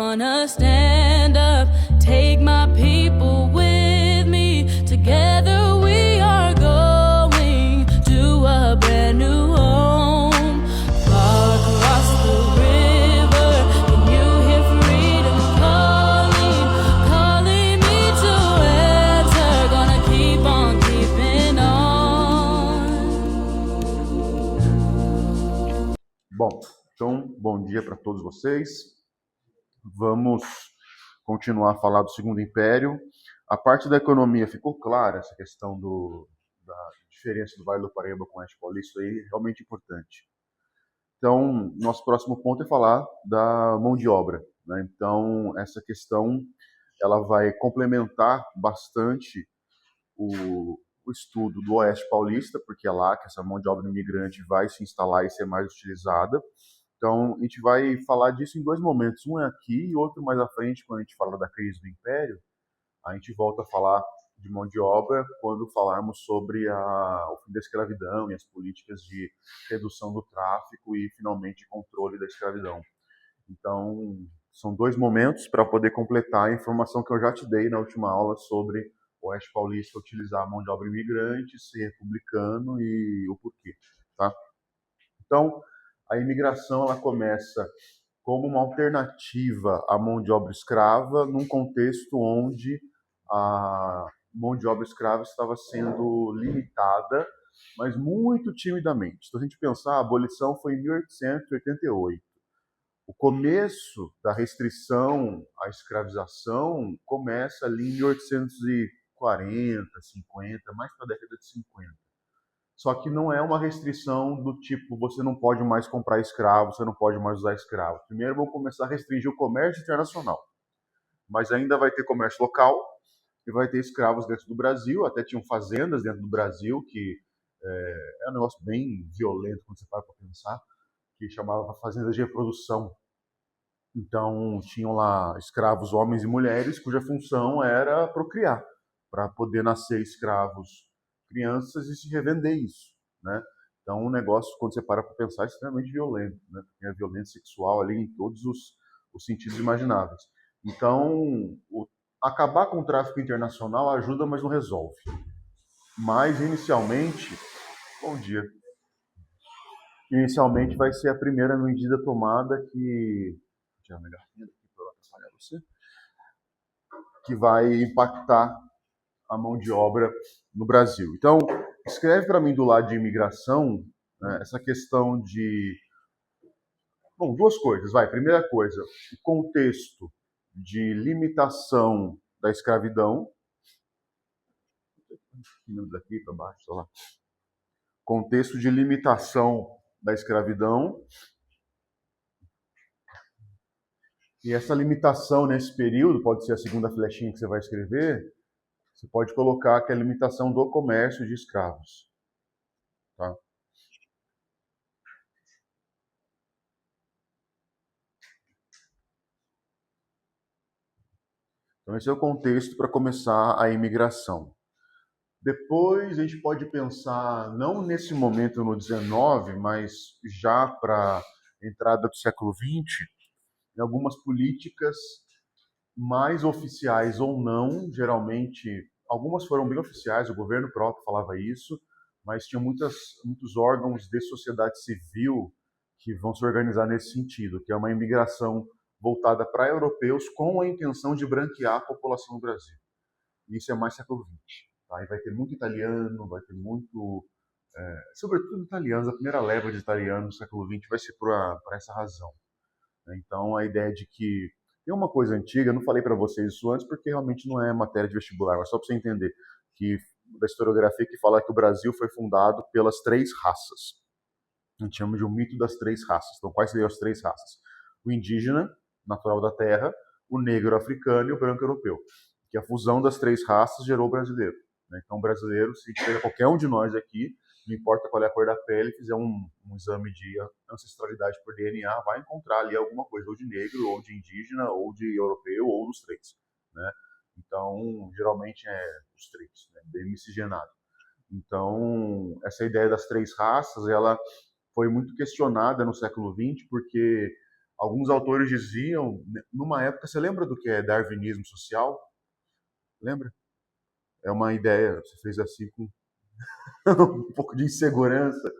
gonna stand up, take my people with me. Together we are going to a brand new home. Far across the river, can you hear freedom calling, calling me to answer? Gonna keep on keeping on. Bom, então, bom dia para todos vocês. Vamos continuar a falar do Segundo Império. A parte da economia ficou clara, essa questão da diferença do Vale do Paraíba com o Oeste Paulista, aí é realmente importante. Então, nosso próximo ponto é falar da mão de obra, né? Então, essa questão ela vai complementar bastante o estudo do Oeste Paulista, porque é lá que essa mão de obra imigrante vai se instalar e ser mais utilizada. Então, a gente vai falar disso em dois momentos. Um é aqui e outro mais à frente, quando a gente fala da crise do Império. A gente volta a falar de mão de obra quando falarmos sobre o fim da escravidão e as políticas de redução do tráfico e, finalmente, controle da escravidão. Então, são dois momentos para poder completar a informação que eu já te dei na última aula sobre o Oeste Paulista utilizar a mão de obra imigrante, ser republicano e o porquê, tá? Então, a imigração ela começa como uma alternativa à mão de obra escrava, num contexto onde a mão de obra escrava estava sendo limitada, mas muito timidamente. Então, se a gente pensar, a abolição foi em 1888. O começo da restrição à escravização começa ali em 1840, 50, mais para a década de 50. Só que não é uma restrição do tipo, você não pode mais comprar escravo, você não pode mais usar escravo. Primeiro vão começar a restringir o comércio internacional, mas ainda vai ter comércio local e vai ter escravos dentro do Brasil, até tinham fazendas dentro do Brasil, que é um negócio bem violento quando você para pensar, que chamava fazendas de reprodução. Então, tinham lá escravos homens e mulheres, cuja função era procriar, para poder nascer escravos crianças e se revender isso, né? Então, um negócio, quando você para pensar, é extremamente violento, né? Tem a violência sexual ali em todos os sentidos imagináveis. Então, acabar com o tráfico internacional ajuda, mas não resolve. Mas, inicialmente, bom dia. Inicialmente vai ser a primeira medida tomada que vai impactar a mão de obra no Brasil. Então, escreve para mim do lado de imigração, né, essa questão de... Bom, duas coisas, vai. Primeira coisa, o contexto de limitação da escravidão. Daqui para baixo, sei lá. Contexto de limitação da escravidão. E essa limitação nesse período, pode ser a segunda flechinha que você vai escrever, você pode colocar que é a limitação do comércio de escravos. Tá? Então, esse é o contexto para começar a imigração. Depois, a gente pode pensar, não nesse momento no 19, mas já para a entrada do século 20, em algumas políticas mais oficiais ou não, geralmente, algumas foram bem oficiais, o governo próprio falava isso, mas tinha muitos órgãos de sociedade civil que vão se organizar nesse sentido, que é uma imigração voltada para europeus com a intenção de branquear a população do Brasil. Isso é mais século XX. Tá? E vai ter muito italiano, vai ter muito... sobretudo italianos, a primeira leva de italianos no século XX vai ser por essa razão. Então, a ideia de que... Tem uma coisa antiga, eu não falei para vocês isso antes, porque realmente não é matéria de vestibular, mas só para você entender, que da historiografia que fala que o Brasil foi fundado pelas três raças. A gente chama de um mito das três raças. Então, quais seriam as três raças? O indígena, natural da terra, o negro africano e o branco europeu. Que a fusão das três raças gerou o brasileiro. Então, o brasileiro, se pega qualquer um de nós aqui, não importa qual é a cor da pele, fizer um exame de ancestralidade por DNA, vai encontrar ali alguma coisa, ou de negro, ou de indígena, ou de europeu, ou dos três. Né? Então, geralmente é os três, né? Bem miscigenado. Então, essa ideia das três raças, ela foi muito questionada no século XX, porque Alguns autores diziam, numa época, você lembra do que é darwinismo social? Lembra? É uma ideia, você fez assim com um pouco de insegurança.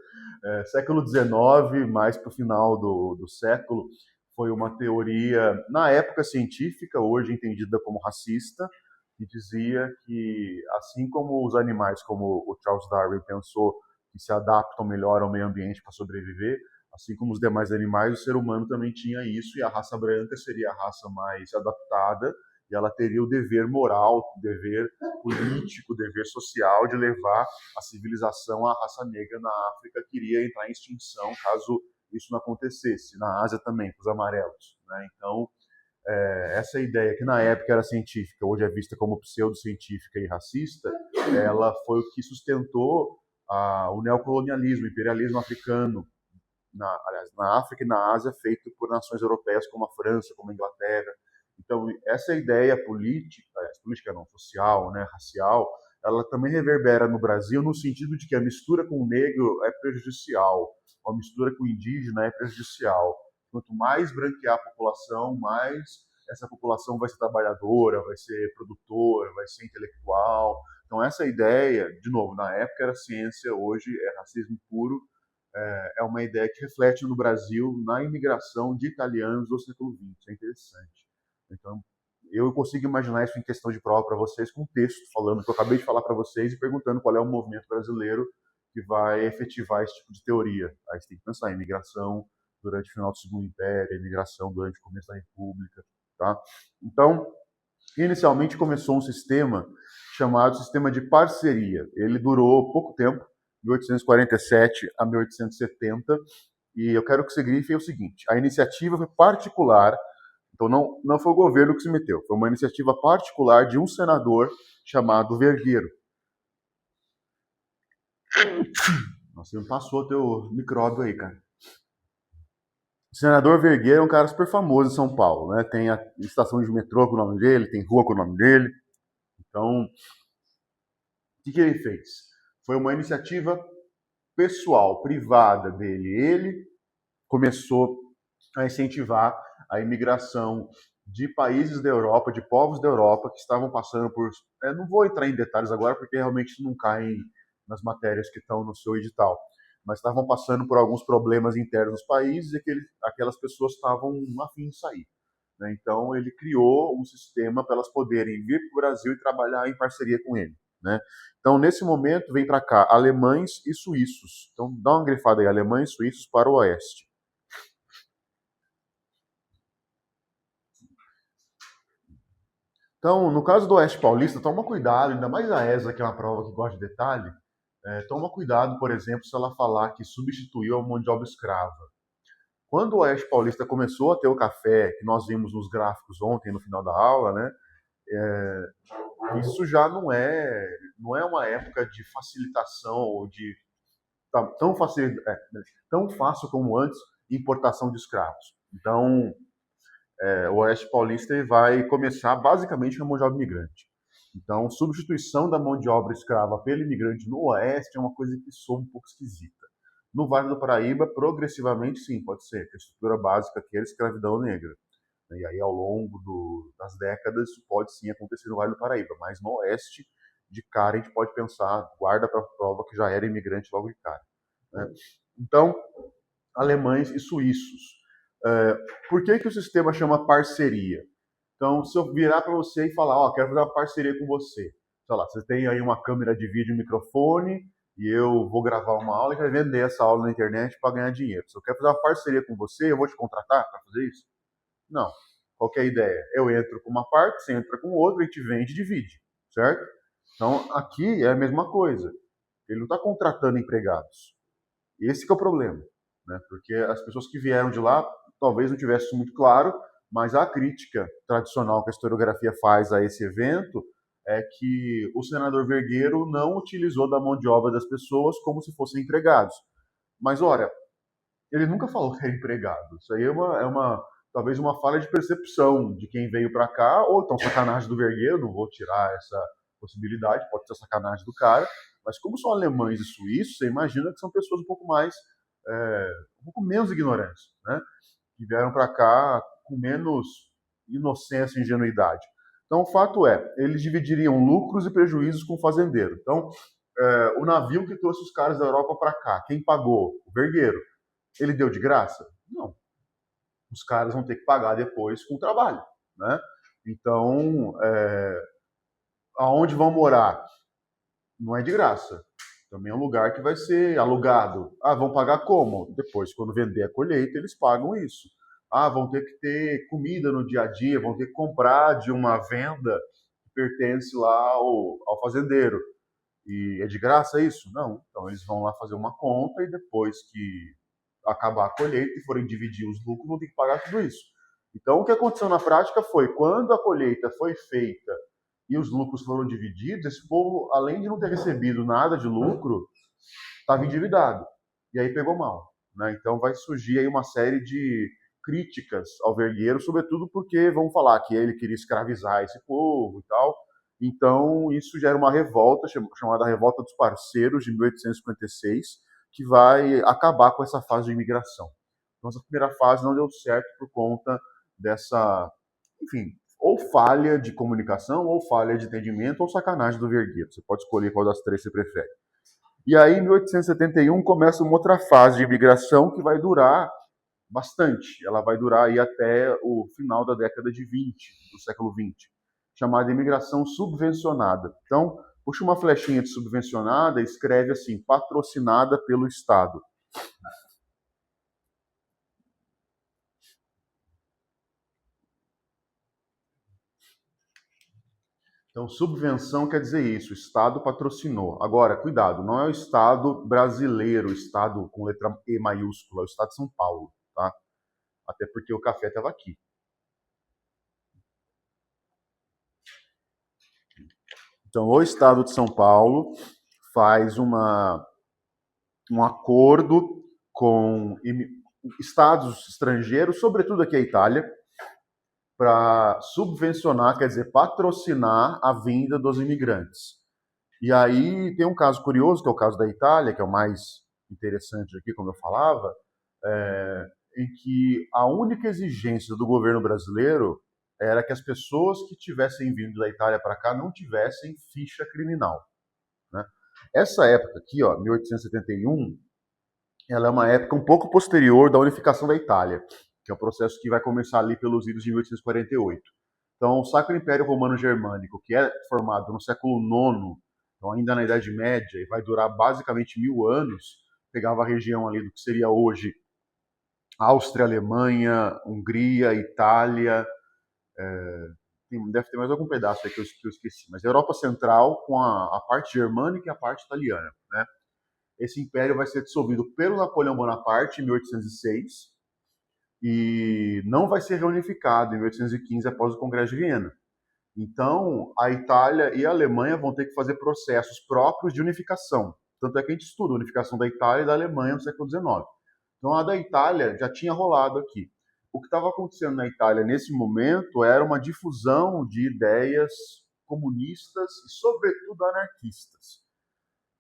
Século XIX, mais para o final do século, foi uma teoria, na época científica, hoje entendida como racista, que dizia que, assim como os animais, como o Charles Darwin pensou, que se adaptam melhor ao meio ambiente para sobreviver, assim como os demais animais, o ser humano também tinha isso, e a raça branca seria a raça mais adaptada, e ela teria o dever moral, o dever político, o dever social de levar a civilização, a raça negra na África que iria entrar em extinção caso isso não acontecesse. Na Ásia também, com os amarelos. Né? Então, essa ideia que na época era científica, hoje é vista como pseudocientífica e racista, ela foi o que sustentou o neocolonialismo, o imperialismo africano, aliás, na África e na Ásia, feito por nações europeias como a França, como a Inglaterra. Então, essa ideia política não, social, né, racial, ela também reverbera no Brasil no sentido de que a mistura com o negro é prejudicial, a mistura com o indígena é prejudicial. Quanto mais branquear a população, mais essa população vai ser trabalhadora, vai ser produtora, vai ser intelectual. Então, essa ideia, de novo, na época era ciência, hoje é racismo puro, é uma ideia que reflete no Brasil na imigração de italianos do século XX. É interessante. Então, eu consigo imaginar isso em questão de prova para vocês, com um texto falando que eu acabei de falar para vocês e perguntando qual é o movimento brasileiro que vai efetivar esse tipo de teoria. Aí você tem que pensar em imigração durante o final do Segundo Império, imigração durante o começo da República. Tá? Então, inicialmente começou um sistema chamado sistema de parceria. Ele durou pouco tempo, 1847 a 1870, e eu quero que você grife o seguinte: a iniciativa foi particular, então não foi o governo que se meteu, foi uma iniciativa particular de um senador chamado Vergueiro. Nossa, você me passou o teu micróbio aí, cara. O senador Vergueiro é um cara super famoso em São Paulo, né? Tem a estação de metrô com o nome dele, tem rua com o nome dele. Então, o que ele fez? Foi uma iniciativa pessoal, privada dele. Ele começou a incentivar a imigração de países da Europa, de povos da Europa que estavam passando por... não vou entrar em detalhes agora, porque realmente isso não cai nas matérias que estão no seu edital, mas estavam passando por alguns problemas internos nos países e aquelas pessoas estavam a fim de sair. Né? Então, ele criou um sistema para elas poderem vir para o Brasil e trabalhar em parceria com ele. Né? Então, nesse momento, vem para cá alemães e suíços. Então, dá uma grifada aí, alemães e suíços para o oeste. Então, no caso do Oeste Paulista, toma cuidado, ainda mais a ESA, que é uma prova que gosta de detalhe, toma cuidado, por exemplo, se ela falar que substituiu a mão de obra escrava. Quando o Oeste Paulista começou a ter o café, que nós vimos nos gráficos ontem, no final da aula, né, isso já não é uma época de facilitação ou de tão fácil como antes importação de escravos. Então, o Oeste Paulista vai começar basicamente com a mão de obra imigrante. Então, substituição da mão de obra escrava pelo imigrante no Oeste é uma coisa que soa um pouco esquisita. No Vale do Paraíba, progressivamente, sim, pode ser. A estrutura básica aqui é a escravidão negra. E aí, ao longo das décadas, isso pode sim acontecer no Vale do Paraíba. Mas no Oeste, de cara, a gente pode pensar, guarda para a prova que já era imigrante logo de cara. Né? Então, alemães e suíços. Por que o sistema chama parceria? Então, se eu virar para você e falar, quero fazer uma parceria com você. Sei lá, você tem aí uma câmera de vídeo e um microfone e eu vou gravar uma aula e vai vender essa aula na internet para ganhar dinheiro. Se eu quero fazer uma parceria com você, eu vou te contratar para fazer isso? Não. Qual que é a ideia? Eu entro com uma parte, você entra com outra, a gente vende e divide, certo? Então, aqui é a mesma coisa. Ele não está contratando empregados. Esse que é o problema. Né? Porque as pessoas que vieram de lá talvez não tivesse isso muito claro, mas a crítica tradicional que a historiografia faz a esse evento é que o senador Vergueiro não utilizou da mão de obra das pessoas como se fossem empregados. Mas, olha, ele nunca falou que era empregado. Isso aí talvez uma falha de percepção de quem veio para cá, ou então sacanagem do Vergueiro, não vou tirar essa possibilidade, pode ser sacanagem do cara, mas como são alemães e suíços, você imagina que são pessoas um pouco menos ignorantes, né? que vieram para cá com menos inocência e ingenuidade. Então, o fato é, eles dividiriam lucros e prejuízos com o fazendeiro. Então, o navio que trouxe os caras da Europa para cá, quem pagou? O vergueiro. Ele deu de graça? Não. Os caras vão ter que pagar depois com o trabalho, né? Então, aonde vão morar? Não é de graça. Também é um lugar que vai ser alugado. Ah, vão pagar como? Depois, quando vender a colheita, eles pagam isso. Ah, vão ter que ter comida no dia a dia, vão ter que comprar de uma venda que pertence lá ao fazendeiro. E é de graça isso? Não. Então eles vão lá fazer uma conta e depois que acabar a colheita e forem dividir os lucros, vão ter que pagar tudo isso. Então o que aconteceu na prática foi, quando a colheita foi feita e os lucros foram divididos, esse povo, além de não ter recebido nada de lucro, estava endividado. E aí pegou mal. Né? Então vai surgir aí uma série de críticas ao vergueiro, sobretudo porque vão falar que ele queria escravizar esse povo e tal. Então isso gera uma revolta, chamada Revolta dos Parceiros, de 1856, que vai acabar com essa fase de imigração. Então essa primeira fase não deu certo por conta dessa, enfim, ou falha de comunicação, ou falha de entendimento, ou sacanagem do vergueiro. Você pode escolher qual das três você prefere. E aí, em 1871, começa uma outra fase de imigração que vai durar bastante. Ela vai durar aí até o final da década de 20, do século 20, chamada imigração subvencionada. Então, puxa uma flechinha de subvencionada e escreve assim, patrocinada pelo Estado. Então, subvenção quer dizer isso, o Estado patrocinou. Agora, cuidado, não é o Estado brasileiro, o Estado com letra E maiúscula, é o Estado de São Paulo, tá? Até porque o café estava aqui. Então, o Estado de São Paulo faz um acordo com estados estrangeiros, sobretudo aqui a Itália, para subvencionar, quer dizer, patrocinar a vinda dos imigrantes. E aí tem um caso curioso, que é o caso da Itália, que é o mais interessante aqui, como eu falava, em que a única exigência do governo brasileiro era que as pessoas que tivessem vindo da Itália para cá não tivessem ficha criminal. Né? Essa época aqui, ó, 1871, ela é uma época um pouco posterior da unificação da Itália, que é um processo que vai começar ali pelos idos de 1848. Então, o Sacro Império Romano Germânico, que é formado no século IX, então ainda na Idade Média, e vai durar basicamente 1000 anos, pegava a região ali do que seria hoje Áustria, Alemanha, Hungria, Itália, deve ter mais algum pedaço aí que eu esqueci, mas a Europa Central com a parte germânica e a parte italiana. Né? Esse império vai ser dissolvido pelo Napoleão Bonaparte em 1806 e não vai ser reunificado em 1815 após o Congresso de Viena. Então, a Itália e a Alemanha vão ter que fazer processos próprios de unificação. Tanto é que a gente estuda a unificação da Itália e da Alemanha no século XIX. Então, a da Itália já tinha rolado aqui. O que estava acontecendo na Itália nesse momento era uma difusão de ideias comunistas e, sobretudo, anarquistas.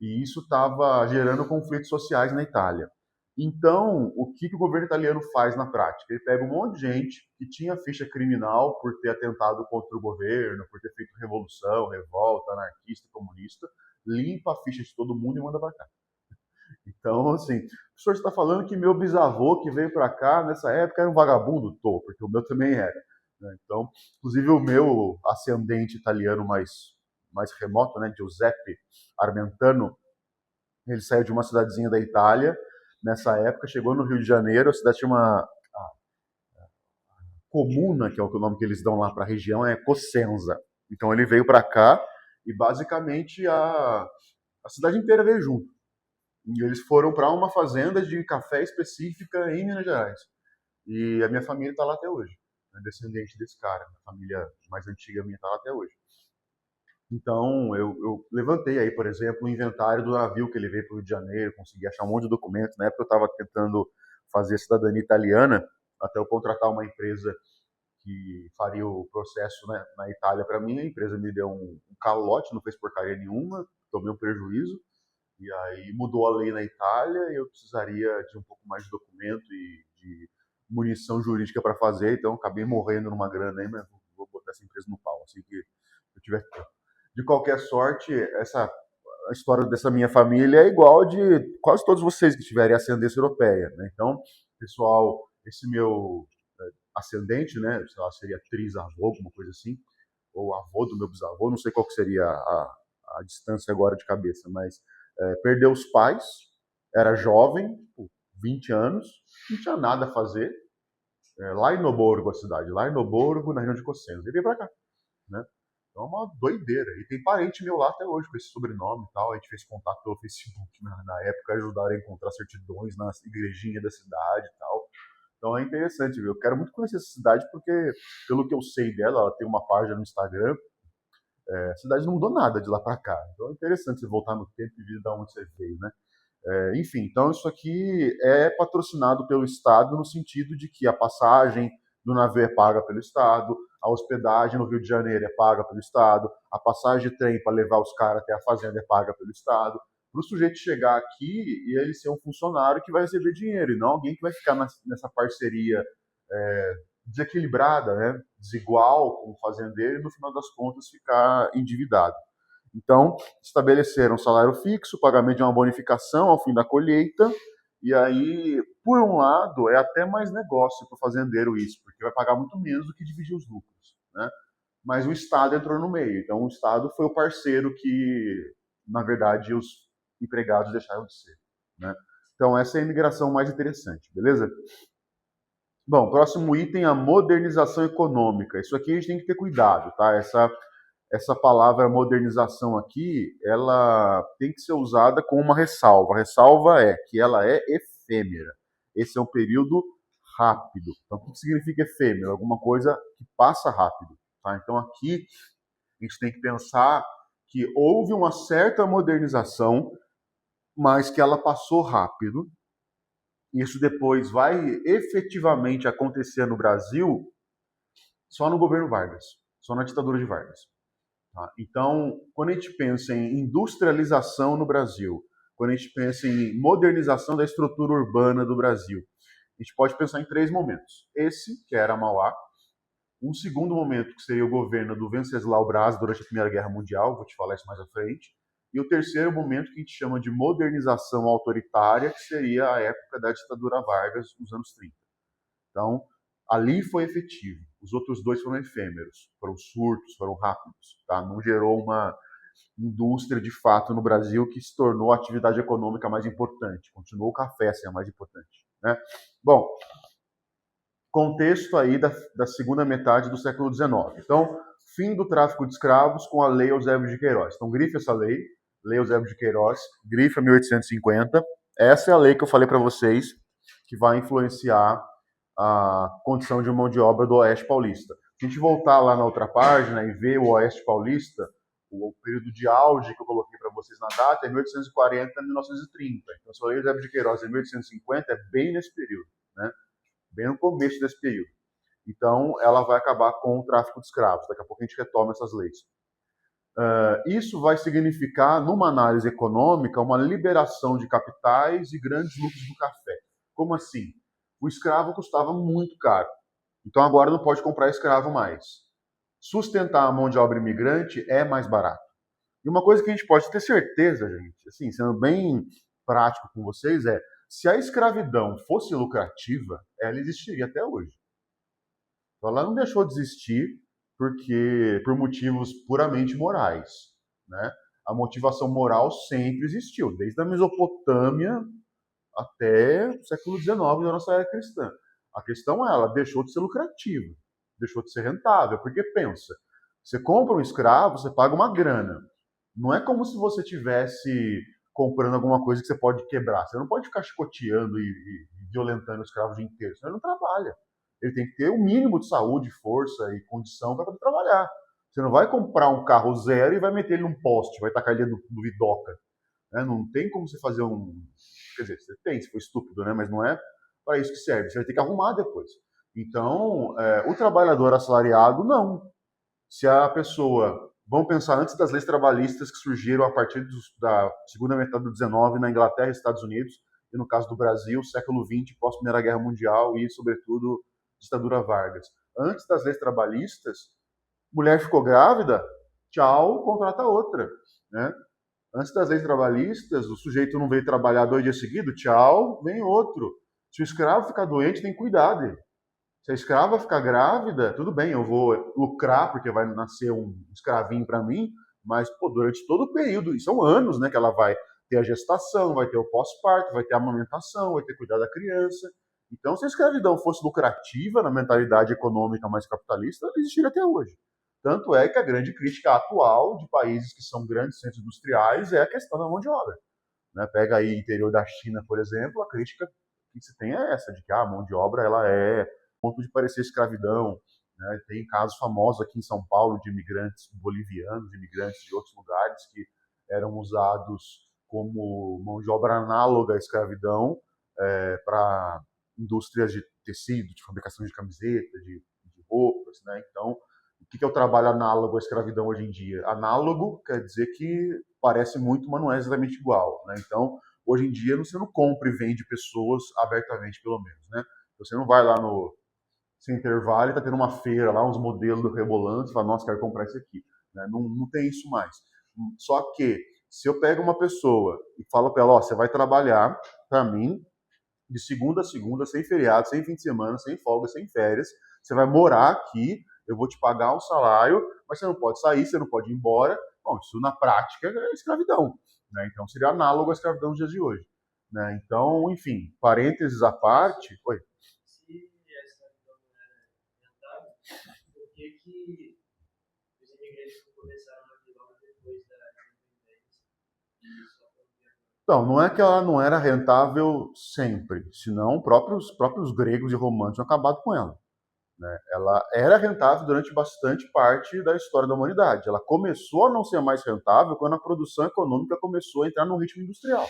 E isso estava gerando conflitos sociais na Itália. Então, o que o governo italiano faz na prática? Ele pega um monte de gente que tinha ficha criminal por ter atentado contra o governo, por ter feito revolução, revolta, anarquista, comunista, limpa a ficha de todo mundo e manda para cá. Então, assim, o senhor está falando que meu bisavô que veio para cá nessa época era um vagabundo? Tô, porque o meu também era. Né? Então, inclusive o meu ascendente italiano mais remoto, né, Giuseppe Armentano, ele saiu de uma cidadezinha da Itália, nessa época, chegou no Rio de Janeiro, a cidade tinha uma comuna, que é o nome que eles dão lá para a região, é Cosenza. Então ele veio para cá e basicamente a cidade inteira veio junto. E eles foram para uma fazenda de café específica em Minas Gerais. E a minha família está lá até hoje. É descendente desse cara. A família mais antiga minha está lá até hoje. Então, eu levantei aí, por exemplo, o inventário do navio que ele veio para o Rio de Janeiro, consegui achar um monte de documentos. Na época eu estava tentando fazer cidadania italiana, até eu contratar uma empresa que faria o processo, né, na Itália para mim. A empresa me deu um calote, não fez porcaria nenhuma, tomei um prejuízo. E aí mudou a lei na Itália e eu precisaria de um pouco mais de documento e de munição jurídica para fazer, então acabei morrendo numa grana aí, mas vou botar essa empresa no pau, assim que eu tiver tempo. De qualquer sorte, a história dessa minha família é igual de quase todos vocês que tiverem ascendência europeia, né? Então, pessoal, esse meu ascendente, né, sei lá, seria trisavô, alguma coisa assim, ou avô do meu bisavô, não sei qual que seria a distância agora de cabeça, mas perdeu os pais, era jovem, 20 anos, não tinha nada a fazer, lá em Noborgo, a cidade, lá em Noborgo, na região de Cossenza, e veio pra cá, né? Então é uma doideira. E tem parente meu lá até hoje com esse sobrenome e tal. A gente fez contato pelo Facebook na época, ajudaram a encontrar certidões na igrejinha da cidade e tal. Então é interessante, viu? Eu quero muito conhecer essa cidade porque, pelo que eu sei dela, ela tem uma página no Instagram. A cidade não mudou nada de lá para cá. Então é interessante você voltar no tempo e ver de onde você veio, né? Enfim, então isso aqui é patrocinado pelo Estado no sentido de que a passagem do navio é paga pelo Estado, a hospedagem no Rio de Janeiro é paga pelo Estado, a passagem de trem para levar os caras até a fazenda é paga pelo Estado, para o sujeito chegar aqui e ele ser um funcionário que vai receber dinheiro, e não alguém que vai ficar nessa parceria desequilibrada, né? Desigual com o fazendeiro e no final das contas ficar endividado. Então, estabeleceram um salário fixo, pagamento de uma bonificação ao fim da colheita, e aí, por um lado, é até mais negócio para o fazendeiro isso, porque vai pagar muito menos do que dividir os lucros, né? Mas o Estado entrou no meio, então o Estado foi o parceiro que, na verdade, os empregados deixaram de ser, né? Então, essa é a imigração mais interessante, beleza? Bom, próximo item, a modernização econômica. Isso aqui a gente tem que ter cuidado, tá? Essa palavra modernização aqui, ela tem que ser usada com uma ressalva. A ressalva é que ela é efêmera. Esse é um período rápido. Então, o que significa efêmero? Alguma coisa que passa rápido. Tá? Então, aqui a gente tem que pensar que houve uma certa modernização, mas que ela passou rápido. Isso depois vai efetivamente acontecer no Brasil só no governo Vargas, só na ditadura de Vargas. Então, quando a gente pensa em industrialização no Brasil, quando a gente pensa em modernização da estrutura urbana do Brasil, a gente pode pensar em 3 momentos. Esse, que era Mauá, um segundo momento, que seria o governo do Venceslau Braz durante a Primeira Guerra Mundial, vou te falar isso mais à frente, e o terceiro momento, que a gente chama de modernização autoritária, que seria a época da ditadura Vargas, nos anos 30. Então, ali foi efetivo. Os outros 2 foram efêmeros, foram surtos, foram rápidos. Tá? Não gerou uma indústria de fato no Brasil que se tornou a atividade econômica mais importante. Continuou o café sendo a mais importante. Né? Bom, contexto aí da segunda metade do século XIX. Então, fim do tráfico de escravos com a Lei Eusébio de Queiroz. Então, grife essa lei, Lei Eusébio de Queiroz, grife a 1850. Essa é a lei que eu falei para vocês que vai influenciar a condição de mão de obra do Oeste Paulista. Se a gente voltar lá na outra página e ver o Oeste Paulista, o período de auge que eu coloquei para vocês na data é 1840 a 1930. Então, se a Lei Eusébio de Queiroz é 1850, é bem nesse período, né? Bem no começo desse período. Então, ela vai acabar com o tráfico de escravos. Daqui a pouco a gente retoma essas leis. Isso vai significar, numa análise econômica, uma liberação de capitais e grandes lucros do café. Como assim? O escravo custava muito caro. Então agora não pode comprar escravo mais. Sustentar a mão de obra imigrante é mais barato. E uma coisa que a gente pode ter certeza, gente, assim, sendo bem prático com vocês, se a escravidão fosse lucrativa, ela existiria até hoje. Então ela não deixou de existir por motivos puramente morais, né? A motivação moral sempre existiu, desde a Mesopotâmia até o século XIX da nossa era cristã. A questão é, ela deixou de ser lucrativa, deixou de ser rentável, porque pensa, você compra um escravo, você paga uma grana. Não é como se você tivesse comprando alguma coisa que você pode quebrar. Você não pode ficar chicoteando e violentando o escravo o dia inteiro, senão ele não trabalha. Ele tem que ter o mínimo de saúde, força e condição para poder trabalhar. Você não vai comprar um carro zero e vai meter ele num poste, vai tacar ele no vidoca. Não tem como você fazer um... Quer dizer, você tem, se for estúpido, né? Mas não é para isso que serve. Você vai ter que arrumar depois. Então, o trabalhador assalariado, não. Se a pessoa... Vamos pensar antes das leis trabalhistas que surgiram a partir da segunda metade do XIX na Inglaterra e Estados Unidos e no caso do Brasil, século XX, pós-Primeira Guerra Mundial e, sobretudo, ditadura Vargas. Antes das leis trabalhistas, mulher ficou grávida, tchau, contrata outra, né? Antes das leis trabalhistas, o sujeito não veio trabalhar 2 dias seguidos, tchau, vem outro. Se o escravo ficar doente, tem que cuidar dele. Se a escrava ficar grávida, tudo bem, eu vou lucrar porque vai nascer um escravinho para mim, mas pô, durante todo o período, e são anos, né, que ela vai ter a gestação, vai ter o pós-parto, vai ter a amamentação, vai ter que cuidar da criança. Então, se a escravidão fosse lucrativa na mentalidade econômica mais capitalista, ela existiria até hoje. Tanto é que a grande crítica atual de países que são grandes centros industriais é a questão da mão de obra. Né? Pega aí o interior da China, por exemplo, a crítica que se tem é essa, de que a mão de obra ela é ponto de parecer escravidão. Né? Tem casos famosos aqui em São Paulo de imigrantes bolivianos, imigrantes de outros lugares que eram usados como mão de obra análoga à escravidão para indústrias de tecido, de fabricação de camiseta, de roupas. Né? Então, o que é o trabalho análogo à escravidão hoje em dia? Análogo quer dizer que parece muito, mas não é exatamente igual. Né? Então, hoje em dia, você não compra e vende pessoas abertamente, pelo menos. Né? Você não vai lá no Center Valley, está tendo uma feira lá, uns modelos do Rebolantes, e fala, nossa, quero comprar isso aqui. Né? Não tem isso mais. Só que, se eu pego uma pessoa e falo para ela, ó, você vai trabalhar para mim de segunda a segunda, sem feriado, sem fim de semana, sem folga, sem férias, você vai morar aqui, eu vou te pagar um salário, mas você não pode sair, você não pode ir embora. Bom, isso na prática é escravidão. Né? Então seria análogo à escravidão dos dias de hoje. Né? Então, enfim, parênteses à parte. Oi. Se a escravidão não era rentável, por que os imigrantes começaram a vir logo depois da independência? Então, não é que ela não era rentável sempre, senão próprios gregos e romanos tinham acabado com ela. Né? Ela era rentável durante bastante parte da história da humanidade. Ela começou a não ser mais rentável quando a produção econômica começou a entrar no ritmo industrial.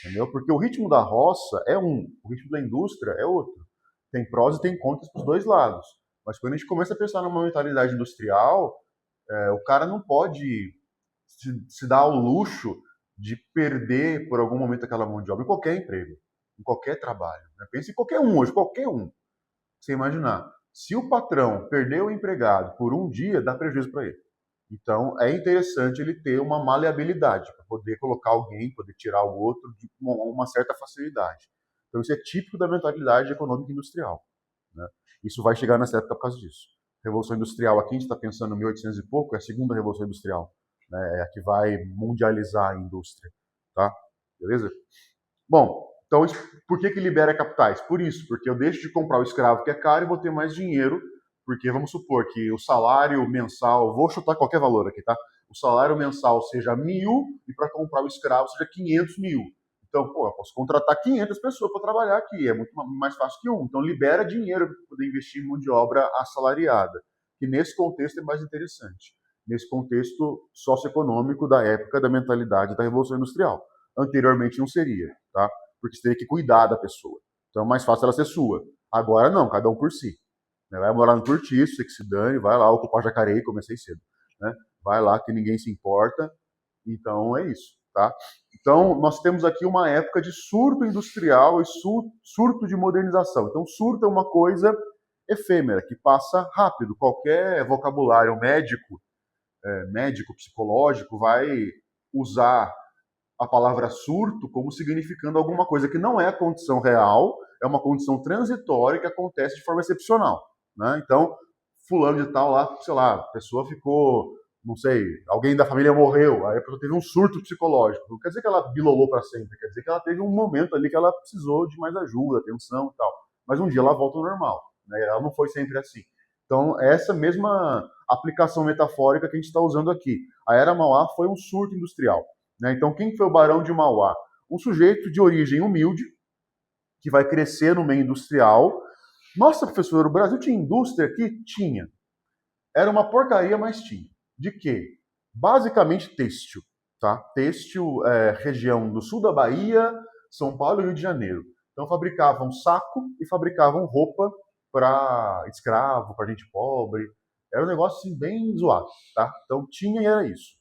Entendeu? Porque o ritmo da roça é um, o ritmo da indústria é outro. Tem prós e tem contras para os dois lados. Mas quando a gente começa a pensar numa mentalidade industrial, o cara não pode se dar ao luxo de perder por algum momento aquela mão de obra em qualquer emprego, em qualquer trabalho. Né? Pense em qualquer um hoje, qualquer um. Você imaginar, se o patrão perder o empregado por um dia, dá prejuízo para ele. Então, é interessante ele ter uma maleabilidade para poder colocar alguém, poder tirar o outro de uma certa facilidade. Então, isso é típico da mentalidade econômica industrial. Né? Isso vai chegar nessa época por causa disso. Revolução Industrial aqui, a gente está pensando em 1800 e pouco, é a segunda Revolução Industrial. Né? É a que vai mundializar a indústria. Tá? Beleza? Bom, então, por que libera capitais? Por isso, porque eu deixo de comprar o escravo que é caro e vou ter mais dinheiro, porque vamos supor que o salário mensal, vou chutar qualquer valor aqui, tá? O salário mensal seja 1.000 e para comprar o escravo seja 500 mil. Então, pô, eu posso contratar 500 pessoas para trabalhar aqui, é muito mais fácil que um. Então, libera dinheiro para poder investir em mão de obra assalariada, que nesse contexto é mais interessante. Nesse contexto socioeconômico da época da mentalidade da Revolução Industrial. Anteriormente não seria, tá? Porque você teria que cuidar da pessoa. Então é mais fácil ela ser sua. Agora não, cada um por si. Vai morar no cortiço, você que se dane, vai lá ocupar Jacareí, comecei cedo. Né? Vai lá que ninguém se importa. Então é isso. Tá? Então nós temos aqui uma época de surto industrial e surto de modernização. Então surto é uma coisa efêmera, que passa rápido. Qualquer vocabulário médico, psicológico, vai usar a palavra surto como significando alguma coisa que não é a condição real, é uma condição transitória que acontece de forma excepcional. Né? Então, fulano de tal lá, sei lá, a pessoa ficou, não sei, alguém da família morreu, aí a pessoa teve um surto psicológico. Não quer dizer que ela bilolou para sempre, quer dizer que ela teve um momento ali que ela precisou de mais ajuda, atenção e tal. Mas um dia ela volta ao normal. Né? Ela não foi sempre assim. Então, essa mesma aplicação metafórica que a gente está usando aqui. A Era Mauá foi um surto industrial. Né? Então, quem foi o Barão de Mauá? Um sujeito de origem humilde, que vai crescer no meio industrial. Nossa, professor, o Brasil tinha indústria aqui? Tinha. Era uma porcaria, mas tinha. De quê? Basicamente têxtil. Tá? Têxtil, região do sul da Bahia, São Paulo e Rio de Janeiro. Então, fabricavam saco e fabricavam roupa para escravo, para gente pobre. Era um negócio assim, bem zoado. Tá? Então, tinha e era isso.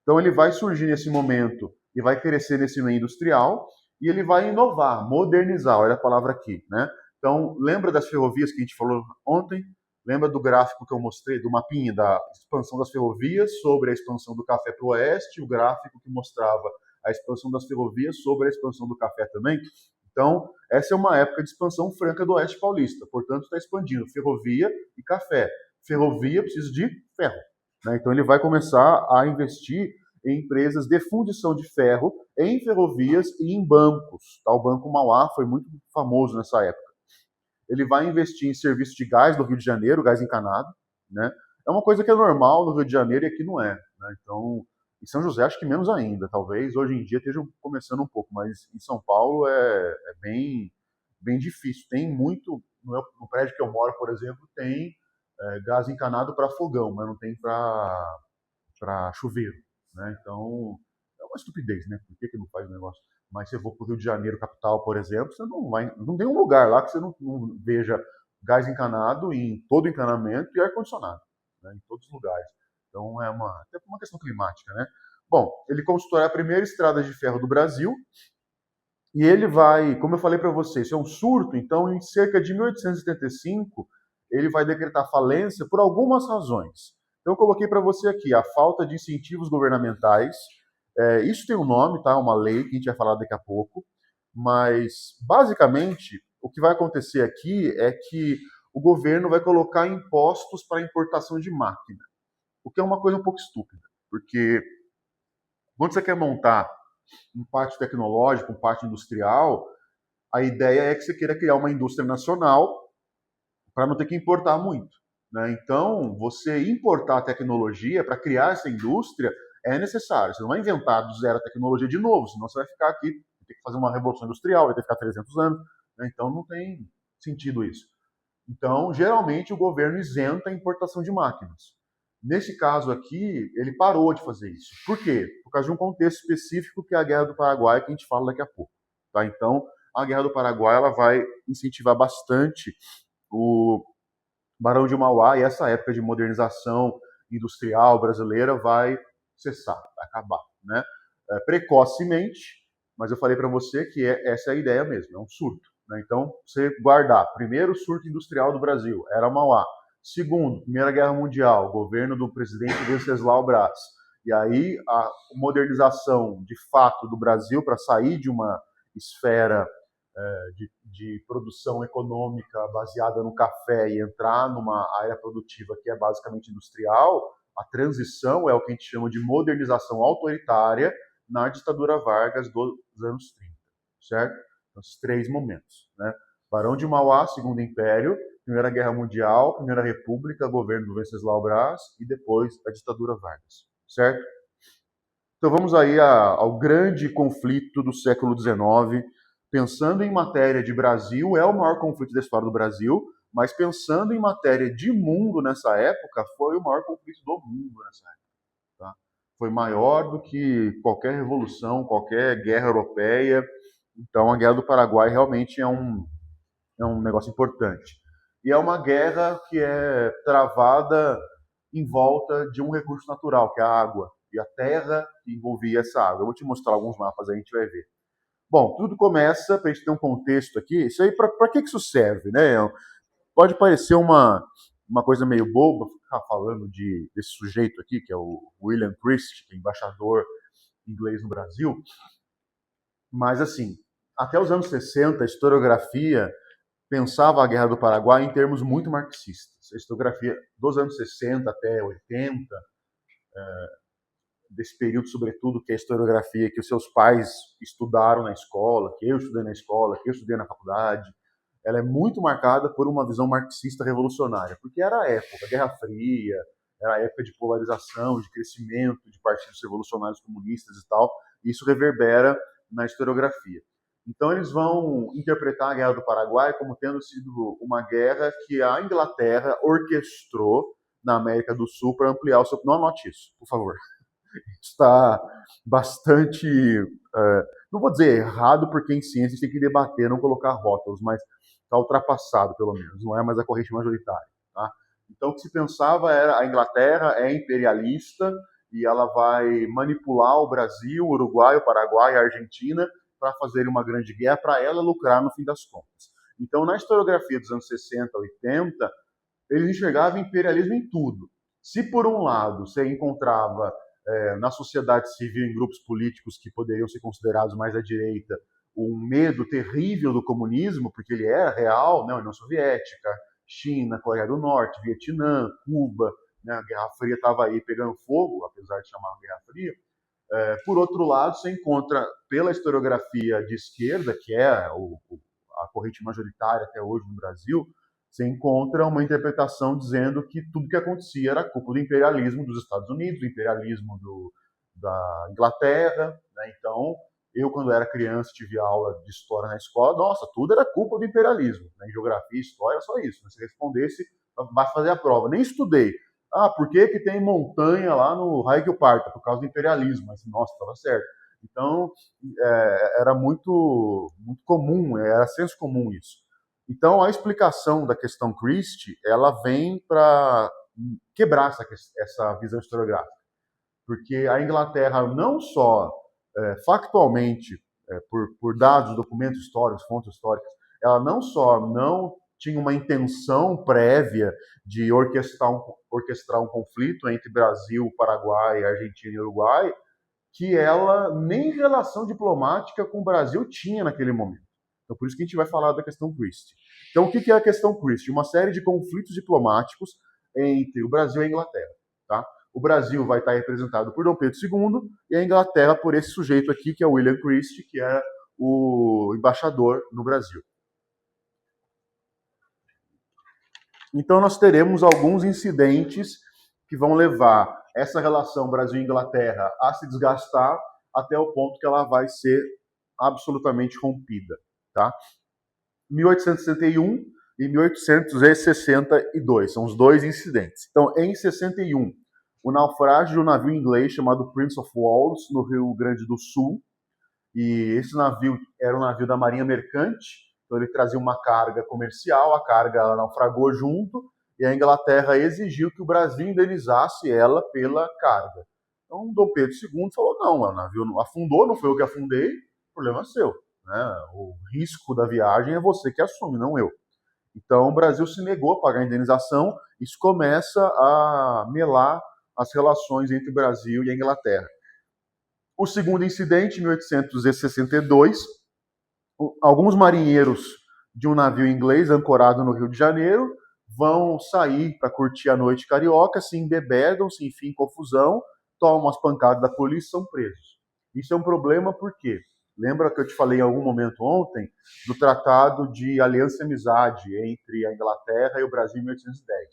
Então ele vai surgir nesse momento e vai crescer nesse meio industrial E ele vai inovar, modernizar, olha a palavra aqui, né? Então, lembra das ferrovias que a gente falou ontem? Lembra do gráfico que eu mostrei, do mapinha da expansão das ferrovias sobre a expansão do café para o oeste, o gráfico que mostrava a expansão das ferrovias sobre a expansão do café também? Então, essa é uma época de expansão franca do oeste paulista, portanto, está expandindo ferrovia e café. Ferrovia precisa de ferro, né? Então, ele vai começar a investir em empresas de fundição de ferro, em ferrovias e em bancos. O Banco Mauá foi muito famoso nessa época. Ele vai investir em serviço de gás do Rio de Janeiro, gás encanado, né? É uma coisa que é normal no Rio de Janeiro e aqui não é, né? Então, em São José acho que menos ainda, talvez hoje em dia estejam começando um pouco, mas em São Paulo é bem difícil. Tem muito, no prédio que eu moro, por exemplo, tem gás encanado para fogão, mas não tem para chuveiro, né? Então, é uma estupidez, né? Por que não faz o negócio? Mas se eu vou para o Rio de Janeiro, capital, por exemplo, você não tem um lugar lá que você não veja gás encanado em todo o encanamento e ar-condicionado, né? Em todos os lugares. Então, até uma questão climática, né? Bom, ele constrói a primeira estrada de ferro do Brasil e ele vai, como eu falei para vocês, isso é um surto, então em cerca de 1875 ele vai decretar falência por algumas razões. Então eu coloquei para você aqui a falta de incentivos governamentais. Isso tem um nome, tá? Uma lei que a gente vai falar daqui a pouco. Mas, basicamente, o que vai acontecer aqui é que o governo vai colocar impostos para importação de máquina. O que é uma coisa um pouco estúpida. Porque quando você quer montar um pátio tecnológico, um pátio industrial, a ideia é que você queira criar uma indústria nacional para não ter que importar muito, né? Então, você importar tecnologia para criar essa indústria é necessário. Você não vai inventar do zero a tecnologia de novo, senão você vai ficar aqui, vai ter que fazer uma revolução industrial, vai ter que ficar 300 anos, né? Então, não tem sentido isso. Então, geralmente, o governo isenta a importação de máquinas. Nesse caso aqui, ele parou de fazer isso. Por quê? Por causa de um contexto específico que é a Guerra do Paraguai, que a gente fala daqui a pouco, tá? Então, a Guerra do Paraguai ela vai incentivar bastante o Barão de Mauá e essa época de modernização industrial brasileira vai cessar, vai acabar, né? Precocemente, mas eu falei para você que essa é a ideia mesmo, é um surto, né? Então, você guardar, primeiro surto industrial do Brasil, era Mauá. Segundo, Primeira Guerra Mundial, governo do presidente Venceslau Braz. E aí a modernização de fato do Brasil para sair de uma esfera de produção econômica baseada no café e entrar numa área produtiva que é basicamente industrial, a transição é o que a gente chama de modernização autoritária na ditadura Vargas dos anos 30, certo? Então, esses três momentos, né? Barão de Mauá, Segundo Império, Primeira Guerra Mundial, Primeira República, governo do Venceslau Braz e depois a ditadura Vargas, certo? Então vamos aí ao grande conflito do século XIX. Pensando em matéria de Brasil, é o maior conflito da história do Brasil, mas pensando em matéria de mundo nessa época, foi o maior conflito do mundo nessa época. Tá? Foi maior do que qualquer revolução, qualquer guerra europeia. Então a Guerra do Paraguai realmente é um negócio importante. E é uma guerra que é travada em volta de um recurso natural, que é a água, e a terra que envolvia essa água. Eu vou te mostrar alguns mapas aí, a gente vai ver. Bom, tudo começa, para a gente ter um contexto aqui, isso aí para que isso serve, né? Pode parecer uma coisa meio boba ficar falando desse sujeito aqui, que é o William Christie, que é embaixador inglês no Brasil, mas assim, até os anos 60, a historiografia pensava a Guerra do Paraguai em termos muito marxistas. A historiografia dos anos 60 até 80, desse período, sobretudo, que é a historiografia que os seus pais estudaram na escola, que eu estudei na escola, que eu estudei na faculdade, ela é muito marcada por uma visão marxista revolucionária, porque era a época, a Guerra Fria, era a época de polarização, de crescimento de partidos revolucionários comunistas e tal, e isso reverbera na historiografia. Então eles vão interpretar a Guerra do Paraguai como tendo sido uma guerra que a Inglaterra orquestrou na América do Sul para ampliar o seu... Não anote isso, por favor. Está bastante, não vou dizer errado, porque em ciência a gente tem que debater, não colocar rótulos, mas está ultrapassado, pelo menos, não é mais a corrente majoritária. Tá? Então, o que se pensava era a Inglaterra é imperialista e ela vai manipular o Brasil, o Uruguai, o Paraguai, a Argentina para fazerem uma grande guerra, para ela lucrar no fim das contas. Então, na historiografia dos anos 60, 80, eles enxergavam imperialismo em tudo. Se, por um lado, você encontrava na sociedade civil, em grupos políticos que poderiam ser considerados mais à direita, um medo terrível do comunismo, porque ele era real, né? União Soviética, China, Coreia do Norte, Vietnã, Cuba, né? A Guerra Fria estava aí pegando fogo, apesar de chamar Guerra Fria. Por outro lado, você encontra, pela historiografia de esquerda, que é a corrente majoritária até hoje no Brasil, você encontra uma interpretação dizendo que tudo que acontecia era culpa do imperialismo dos Estados Unidos, do imperialismo da Inglaterra, né? Então, eu, quando era criança, tive aula de história na escola, nossa, tudo era culpa do imperialismo, né? Em geografia, história, só isso. Se respondesse, vai fazer a prova. Nem estudei. Por que tem montanha lá no Raio que eu parto? Por causa do imperialismo. Mas, nossa, estava certo. Então, era muito comum, era senso comum isso. Então, a explicação da questão Christie, ela vem para quebrar essa visão historiográfica. Porque a Inglaterra não só, factualmente, por dados, documentos históricos, fontes históricas, ela não só não tinha uma intenção prévia de orquestrar um conflito entre Brasil, Paraguai, Argentina e Uruguai, que ela nem relação diplomática com o Brasil tinha naquele momento. Então, por isso que a gente vai falar da questão Christie. Então, o que é a questão Christie? Uma série de conflitos diplomáticos entre o Brasil e a Inglaterra. Tá? O Brasil vai estar representado por Dom Pedro II e a Inglaterra por esse sujeito aqui, que é o William Christie, que é o embaixador no Brasil. Então, nós teremos alguns incidentes que vão levar essa relação Brasil-Inglaterra a se desgastar até o ponto que ela vai ser absolutamente rompida. Tá? 1861 e 1862 são os dois incidentes. Então, em 61, o naufrágio de um navio inglês chamado Prince of Wales, no Rio Grande do Sul. E esse navio era um navio da Marinha Mercante, então ele trazia uma carga comercial, a carga naufragou junto, e a Inglaterra exigiu que o Brasil indenizasse ela pela carga. Então, Dom Pedro II falou, não, o navio afundou, não foi eu que afundei, o problema é seu. Né? O risco da viagem é você que assume, não eu. Então, o Brasil se negou a pagar a indenização, isso começa a melar as relações entre o Brasil e a Inglaterra. O segundo incidente, em 1862, alguns marinheiros de um navio inglês ancorado no Rio de Janeiro vão sair para curtir a noite carioca, se embebedam, se enfiam em confusão, tomam umas pancadas da polícia e são presos. Isso é um problema por quê? Lembra que eu te falei em algum momento ontem do Tratado de Aliança e Amizade entre a Inglaterra e o Brasil em 1810.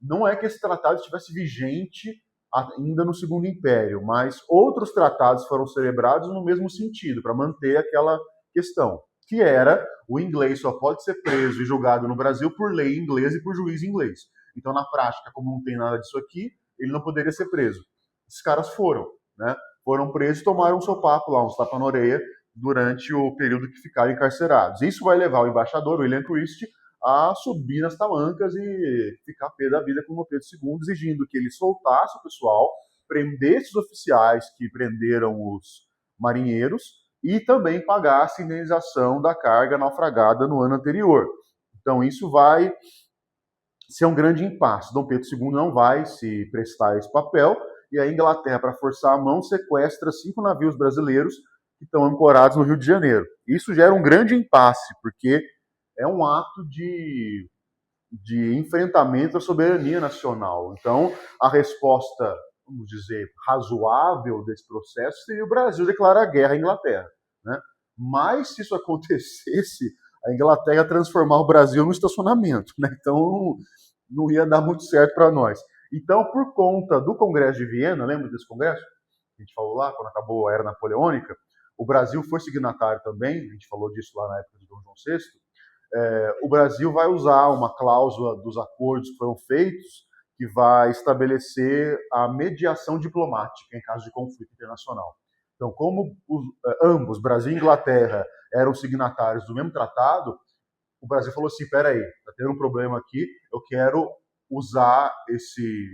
Não é que esse tratado estivesse vigente ainda no Segundo Império, mas outros tratados foram celebrados no mesmo sentido, para manter aquela questão, que era o inglês só pode ser preso e julgado no Brasil por lei inglesa e por juiz inglês. Então, na prática, como não tem nada disso aqui, ele não poderia ser preso. Esses caras foram, né? Foram presos e tomaram um sopapo lá, uns tapa na orelha, durante o período que ficaram encarcerados. Isso vai levar o embaixador, William Christie, a subir nas tamancas e ficar pé da vida com o Pedro II, exigindo que ele soltasse o pessoal, prendesse os oficiais que prenderam os marinheiros e também pagasse a indenização da carga naufragada no ano anterior. Então isso vai ser um grande impasse. Dom Pedro II não vai se prestar a esse papel e a Inglaterra, para forçar a mão, sequestra 5 navios brasileiros que estão ancorados no Rio de Janeiro. Isso gera um grande impasse, porque é um ato de enfrentamento à soberania nacional. Então, a resposta, vamos dizer, razoável desse processo seria o Brasil declarar guerra à Inglaterra. Né? Mas, se isso acontecesse, a Inglaterra ia transformar o Brasil num estacionamento. Né? Então, não ia dar muito certo para nós. Então, por conta do Congresso de Viena, lembra desse congresso? A gente falou lá, quando acabou a Era Napoleônica, o Brasil foi signatário também, a gente falou disso lá na época de Dom João VI. O Brasil vai usar uma cláusula dos acordos que foram feitos que vai estabelecer a mediação diplomática em caso de conflito internacional. Então, como ambos, Brasil e Inglaterra, eram signatários do mesmo tratado, o Brasil falou assim, peraí, está tendo um problema aqui, eu quero usar esse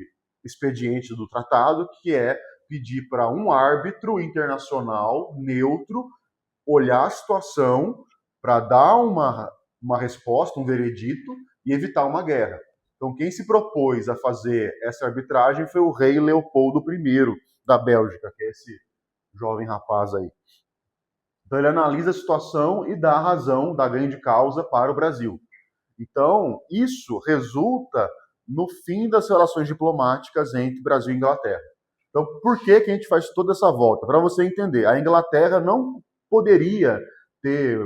expediente do tratado, que é pedir para um árbitro internacional neutro olhar a situação para dar uma resposta, um veredito e evitar uma guerra. Então, quem se propôs a fazer essa arbitragem foi o rei Leopoldo I da Bélgica, que é esse jovem rapaz aí. Então, ele analisa a situação e dá a razão, dá ganho de causa para o Brasil. Então, isso resulta no fim das relações diplomáticas entre Brasil e Inglaterra. Então, por que a gente faz toda essa volta? Para você entender, a Inglaterra não poderia ter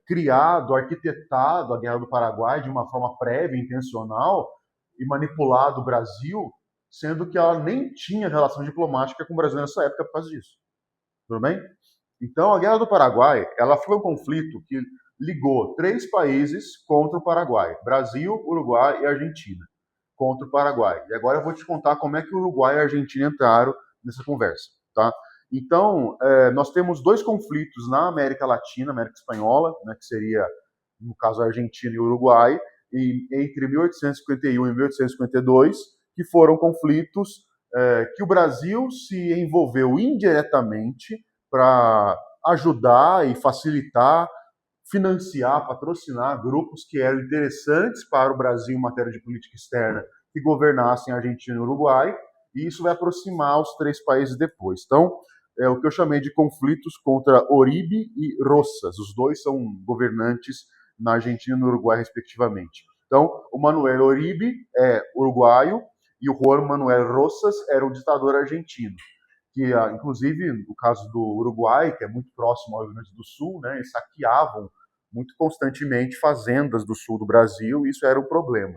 criado, arquitetado a Guerra do Paraguai de uma forma prévia, intencional, e manipulado o Brasil, sendo que ela nem tinha relação diplomática com o Brasil nessa época por causa disso. Tudo bem? Então, a Guerra do Paraguai, ela foi um conflito que ligou 3 países contra o Paraguai: Brasil, Uruguai e Argentina, contra o Paraguai. E agora eu vou te contar como é que o Uruguai e a Argentina entraram nessa conversa, tá? Então, nós temos 2 conflitos na América Latina, América Espanhola, né, que seria, no caso, a Argentina e o Uruguai, entre 1851 e 1852, que foram conflitos que o Brasil se envolveu indiretamente para ajudar e facilitar, financiar, patrocinar grupos que eram interessantes para o Brasil em matéria de política externa, que governassem a Argentina e o Uruguai, e isso vai aproximar os 3 países depois. Então, é o que eu chamei de conflitos contra Uribe e Rosas. Os 2 são governantes na Argentina e no Uruguai, respectivamente. Então, o Manuel Uribe é uruguaio e o Juan Manuel Rosas era o ditador argentino, que, inclusive, no caso do Uruguai, que é muito próximo ao Rio Grande do Sul, né, eles saqueavam muito constantemente fazendas do sul do Brasil, e isso era um problema.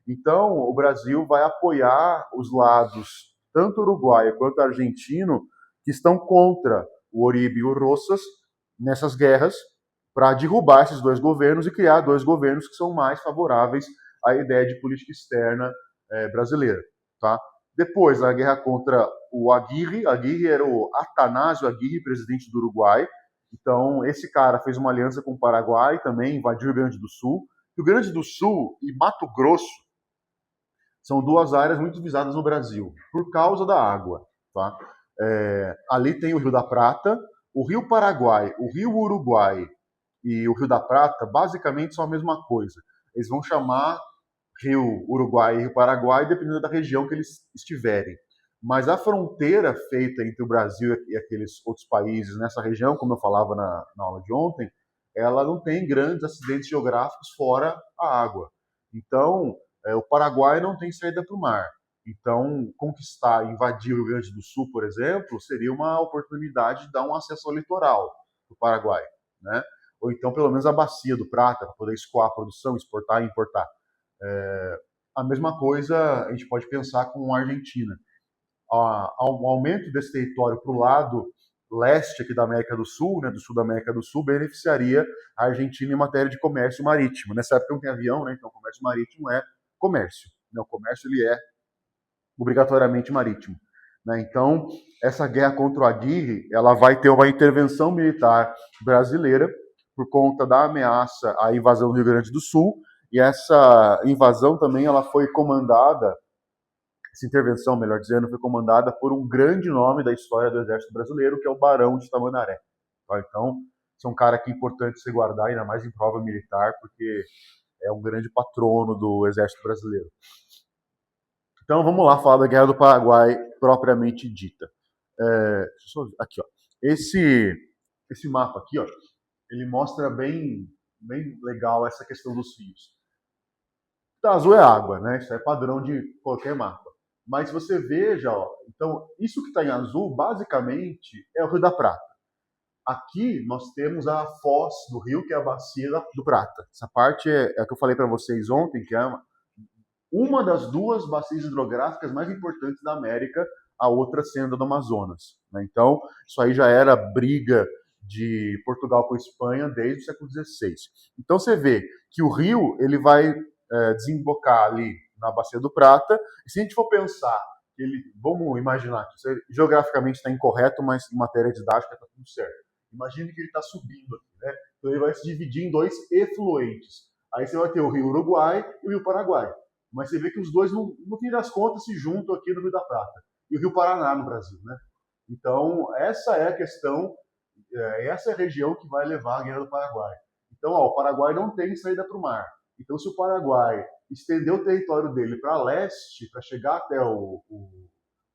Então, o Brasil vai apoiar os lados, tanto uruguaio quanto argentino, que estão contra o Uribe e o Rosas nessas guerras, para derrubar esses 2 governos e criar 2 governos que são mais favoráveis à ideia de política externa brasileira. Tá? Depois, a guerra contra o Aguirre. Aguirre era o Atanásio Aguirre, presidente do Uruguai. Então, esse cara fez uma aliança com o Paraguai, também invadiu o Rio Grande do Sul. Rio Grande do Sul e Mato Grosso são 2 áreas muito visadas no Brasil, por causa da água. Tá? Ali tem o Rio da Prata, o Rio Paraguai, o Rio Uruguai e o Rio da Prata, basicamente são a mesma coisa. Eles vão chamar Rio Uruguai e Rio Paraguai, dependendo da região que eles estiverem. Mas a fronteira feita entre o Brasil e aqueles outros países nessa região, como eu falava na aula de ontem, ela não tem grandes acidentes geográficos fora a água. Então, o Paraguai não tem saída para o mar. Então, conquistar, invadir o Rio Grande do Sul, por exemplo, seria uma oportunidade de dar um acesso ao litoral do Paraguai, né? Ou então, pelo menos, a bacia do Prata, para poder escoar a produção, exportar e importar. A mesma coisa a gente pode pensar com a Argentina. O aumento desse território para o lado leste aqui da América do Sul, né, do sul da América do Sul, beneficiaria a Argentina em matéria de comércio marítimo. Nessa época não tem avião, né, então o comércio marítimo é comércio. Né, o comércio ele é obrigatoriamente marítimo. Né? Então, essa guerra contra o Aguirre, ela vai ter uma intervenção militar brasileira por conta da ameaça à invasão do Rio Grande do Sul, e essa invasão também ela foi comandada, essa intervenção, melhor dizendo, foi comandada por um grande nome da história do Exército Brasileiro, que é o Barão de Tamandaré. Então, isso é um cara que é importante se guardar, ainda mais em prova militar, porque é um grande patrono do Exército Brasileiro. Então, vamos lá falar da Guerra do Paraguai propriamente dita. Aqui, ó. Esse mapa aqui, ó, ele mostra bem legal essa questão dos rios. Tá, azul é água, né? Isso é padrão de qualquer mapa. Mas se você veja, ó, então, isso que está em azul, basicamente, é o Rio da Prata. Aqui nós temos a foz do rio, que é a bacia do Prata. Essa parte é a que eu falei para vocês ontem, que é uma das 2 bacias hidrográficas mais importantes da América, a outra sendo do Amazonas. Né? Então, isso aí já era briga de Portugal com a Espanha desde o século XVI. Então, você vê que o rio ele vai desembocar ali na Bacia do Prata, e se a gente for pensar, vamos imaginar que isso geograficamente está incorreto, mas em matéria didática está tudo certo. Imagine que ele está subindo aqui, né? Então ele vai se dividir em 2 efluentes. Aí você vai ter o Rio Uruguai e o Rio Paraguai. Mas você vê que os 2, no fim das contas, se juntam aqui no Rio da Prata. E o Rio Paraná no Brasil, né? Então, essa é a questão essa é a região que vai levar a Guerra do Paraguai. Então, ó, o Paraguai não tem saída para o mar. Então, se o Paraguai estender o território dele para leste, para chegar até o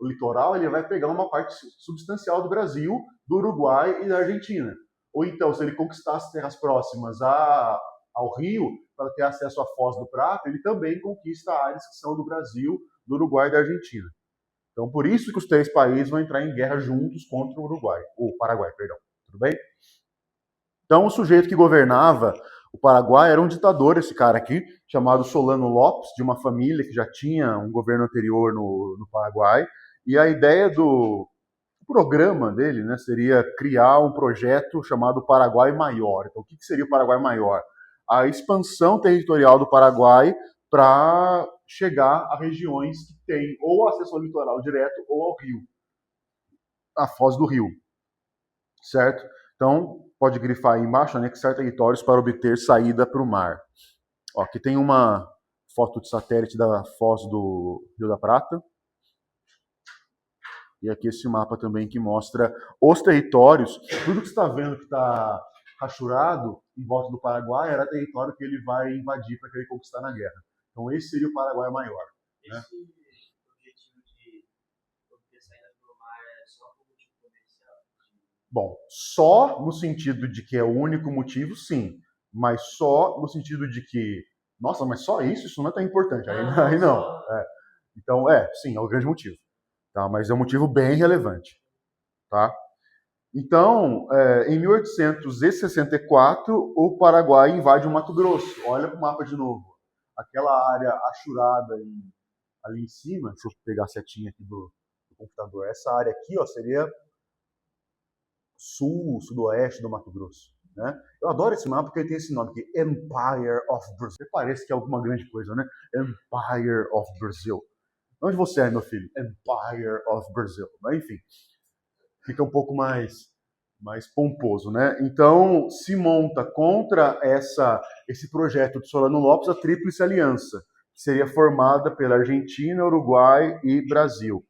litoral, ele vai pegar uma parte substancial do Brasil, do Uruguai e da Argentina. Ou então, se ele conquistar as terras próximas ao rio, para ter acesso à Foz do Prata, ele também conquista áreas que são do Brasil, do Uruguai e da Argentina. Então, por isso que os três países vão entrar em guerra juntos contra o Uruguai, o Paraguai, perdão. Tudo bem? Então, o sujeito que governava o Paraguai era um ditador, esse cara aqui, chamado Solano Lopes, de uma família que já tinha um governo anterior no Paraguai. E a ideia do programa dele, né, seria criar um projeto chamado Paraguai Maior. Então, o que seria o Paraguai Maior? A expansão territorial do Paraguai para chegar a regiões que têm ou acesso ao litoral direto ou ao rio, a foz do rio, certo? Então, pode grifar aí embaixo, anexar territórios para obter saída para o mar. Ó, aqui tem uma foto de satélite da foz do Rio da Prata. E aqui esse mapa também que mostra os territórios. Tudo que você está vendo que está rachurado em volta do Paraguai era território que ele vai invadir para querer conquistar na guerra. Então esse seria o Paraguai maior. Né? Esse objetivo de obter saída do mar é só por motivo comercial? Bom, só no sentido de que é o único motivo, sim. Mas só no sentido de que, nossa, mas só isso? Isso não é tão importante. Aí não. É. Então, sim, é o grande motivo. Tá? Mas é um motivo bem relevante. Tá? Então, em 1864, o Paraguai invade o Mato Grosso. Olha para o mapa de novo. Aquela área achurada ali em cima, deixa eu pegar a setinha aqui do computador. Essa área aqui, ó, seria sudoeste do Mato Grosso. Né? Eu adoro esse mapa porque ele tem esse nome aqui, Empire of Brazil. Parece que é alguma grande coisa, né? Empire of Brazil. Onde você é, meu filho? Empire of Brazil. Mas, enfim, fica um pouco mais pomposo, né? Então, se monta contra esse projeto de Solano Lopes a Tríplice Aliança, que seria formada pela Argentina, Uruguai e Brasil.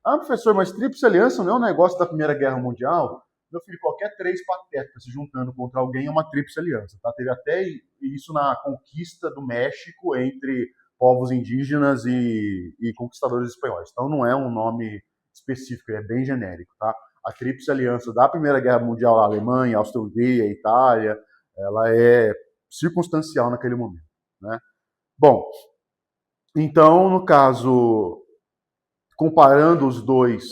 Ah, professor, mas Tríplice Aliança não é um negócio da Primeira Guerra Mundial? Meu filho, qualquer três patetas se juntando contra alguém é uma Tríplice Aliança. Tá? Teve até isso na conquista do México entre povos indígenas e conquistadores espanhóis. Então não é um nome específico, é bem genérico. Tá? A Tríplice Aliança da Primeira Guerra Mundial, a Alemanha, a Áustria-Hungria, a Itália, ela é circunstancial naquele momento. Né? Bom, então, no caso, comparando os dois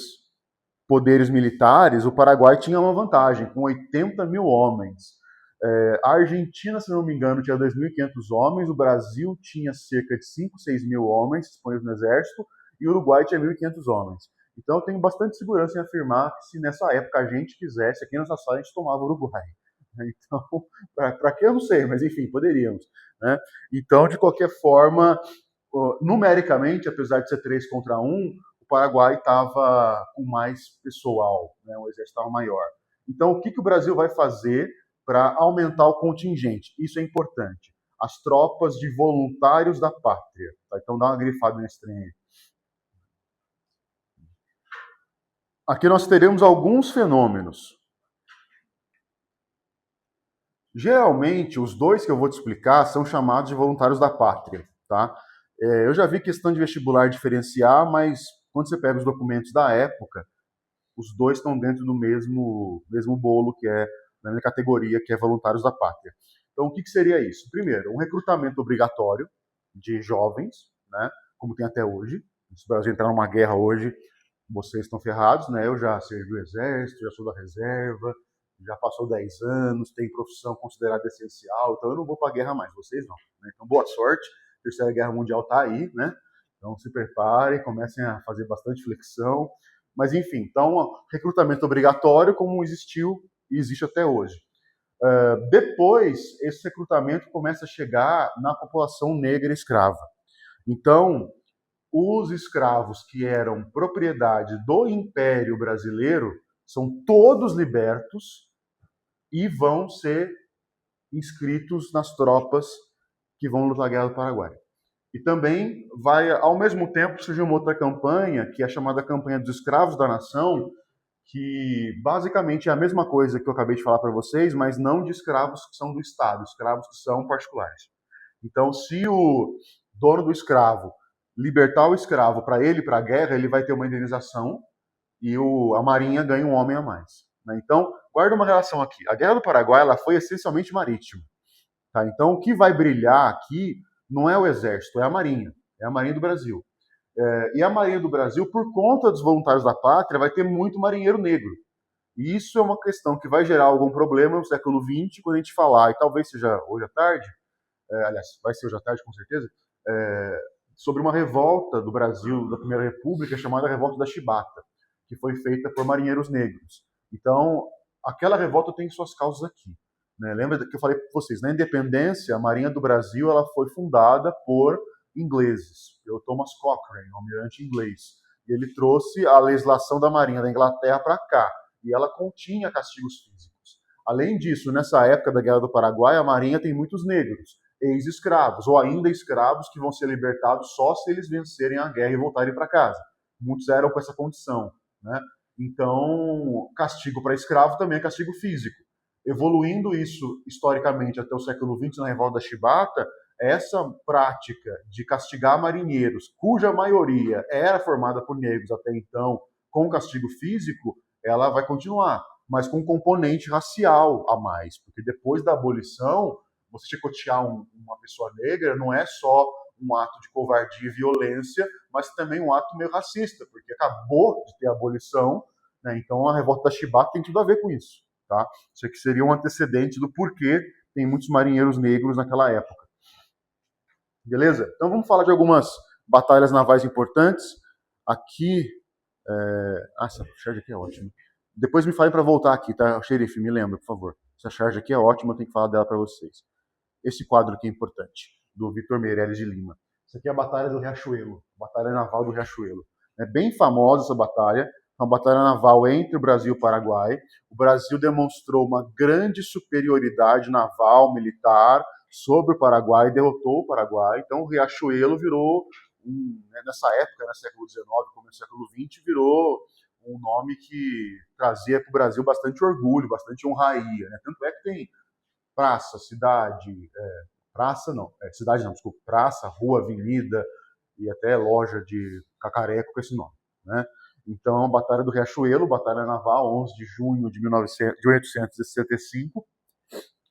poderes militares, o Paraguai tinha uma vantagem, com 80 mil homens. A Argentina, se não me engano, tinha 2.500 homens, o Brasil tinha cerca de 5, 6 mil homens disponíveis no exército, e o Uruguai tinha 1.500 homens. Então eu tenho bastante segurança em afirmar que se nessa época a gente quisesse, aqui nessa sala a gente tomava o Uruguai. Então, para que eu não sei, mas enfim, poderíamos. Né? Então, de qualquer forma, numericamente, apesar de ser 3 contra 1, o Paraguai estava com mais pessoal, né? O exército estava maior. Então, o que o Brasil vai fazer para aumentar o contingente? Isso é importante. As tropas de voluntários da pátria. Tá? Então, dá uma grifada nesse trem aí. Aqui nós teremos alguns fenômenos. Geralmente, os dois que eu vou te explicar são chamados de voluntários da pátria. Tá? Eu já vi questão de vestibular diferenciar, mas quando você pega os documentos da época, os dois estão dentro do mesmo bolo, que é na mesma categoria, que é voluntários da pátria. Então, o que seria isso? Primeiro, um recrutamento obrigatório de jovens, né, como tem até hoje. Se o Brasil entrar numa guerra hoje, vocês estão ferrados, né? Eu já servi o exército, já sou da reserva, já passou 10 anos, tem profissão considerada essencial, então eu não vou para a guerra mais, vocês não. Né? Então, boa sorte, a Terceira Guerra Mundial está aí, né? Então se preparem, comecem a fazer bastante flexão. Mas enfim, então recrutamento obrigatório como existiu e existe até hoje. Depois, esse recrutamento começa a chegar na população negra escrava. Então, os escravos que eram propriedade do Império Brasileiro são todos libertos e vão ser inscritos nas tropas que vão lutar a Guerra do Paraguai. E também vai, ao mesmo tempo, surgir uma outra campanha, que é a chamada Campanha dos Escravos da Nação, que basicamente é a mesma coisa que eu acabei de falar para vocês, mas não de escravos que são do Estado, escravos que são particulares. Então, se o dono do escravo libertar o escravo para ele ir para a guerra, ele vai ter uma indenização e a marinha ganha um homem a mais. Né? Então, guarda uma relação aqui. A Guerra do Paraguai ela foi essencialmente marítima. Tá? Então, o que vai brilhar aqui não é o exército, é a marinha do Brasil. E a Marinha do Brasil, por conta dos voluntários da pátria, vai ter muito marinheiro negro. E isso é uma questão que vai gerar algum problema no século XX, quando a gente falar, e talvez seja hoje à tarde, aliás, vai ser hoje à tarde com certeza, sobre uma revolta do Brasil, da Primeira República, chamada Revolta da Chibata, que foi feita por marinheiros negros. Então, aquela revolta tem suas causas aqui. Né? Lembra que eu falei para vocês, na independência, a Marinha do Brasil ela foi fundada por ingleses, pelo Thomas Cochrane, um almirante inglês. E ele trouxe a legislação da Marinha da Inglaterra para cá, e ela continha castigos físicos. Além disso, nessa época da Guerra do Paraguai, a Marinha tem muitos negros, ex-escravos, ou ainda escravos que vão ser libertados só se eles vencerem a guerra e voltarem para casa. Muitos eram com essa condição. Né? Então, castigo para escravo também é castigo físico. Evoluindo isso historicamente até o século XX, na Revolta da Chibata, essa prática de castigar marinheiros, cuja maioria era formada por negros até então, com castigo físico, ela vai continuar, mas com um componente racial a mais, porque depois da abolição, você chicotear uma pessoa negra não é só um ato de covardia e violência, mas também um ato meio racista, porque acabou de ter a abolição, né? Então a Revolta da Chibata tem tudo a ver com isso. Tá? Isso aqui seria um antecedente do porquê tem muitos marinheiros negros naquela época. Beleza? Então vamos falar de algumas batalhas navais importantes. Aqui... essa charge aqui é ótima. Depois me fale para voltar aqui, tá? Xerife, me lembra, por favor. Essa charge aqui é ótima, eu tenho que falar dela para vocês. Esse quadro aqui é importante, do Vitor Meirelles de Lima. Isso aqui é a Batalha do Riachuelo, a Batalha Naval do Riachuelo. É bem famosa essa batalha, uma batalha naval entre o Brasil e o Paraguai. O Brasil demonstrou uma grande superioridade naval, militar, sobre o Paraguai, derrotou o Paraguai. Então o Riachuelo virou, nessa época, no século XIX, começo do século XX, virou um nome que trazia para o Brasil bastante orgulho, bastante honraria. Né? Tanto é que tem praça, cidade, praça, rua, avenida e até loja de cacareco com esse nome. Né? Então, a Batalha do Riachuelo, batalha naval, 11 de junho de 1865,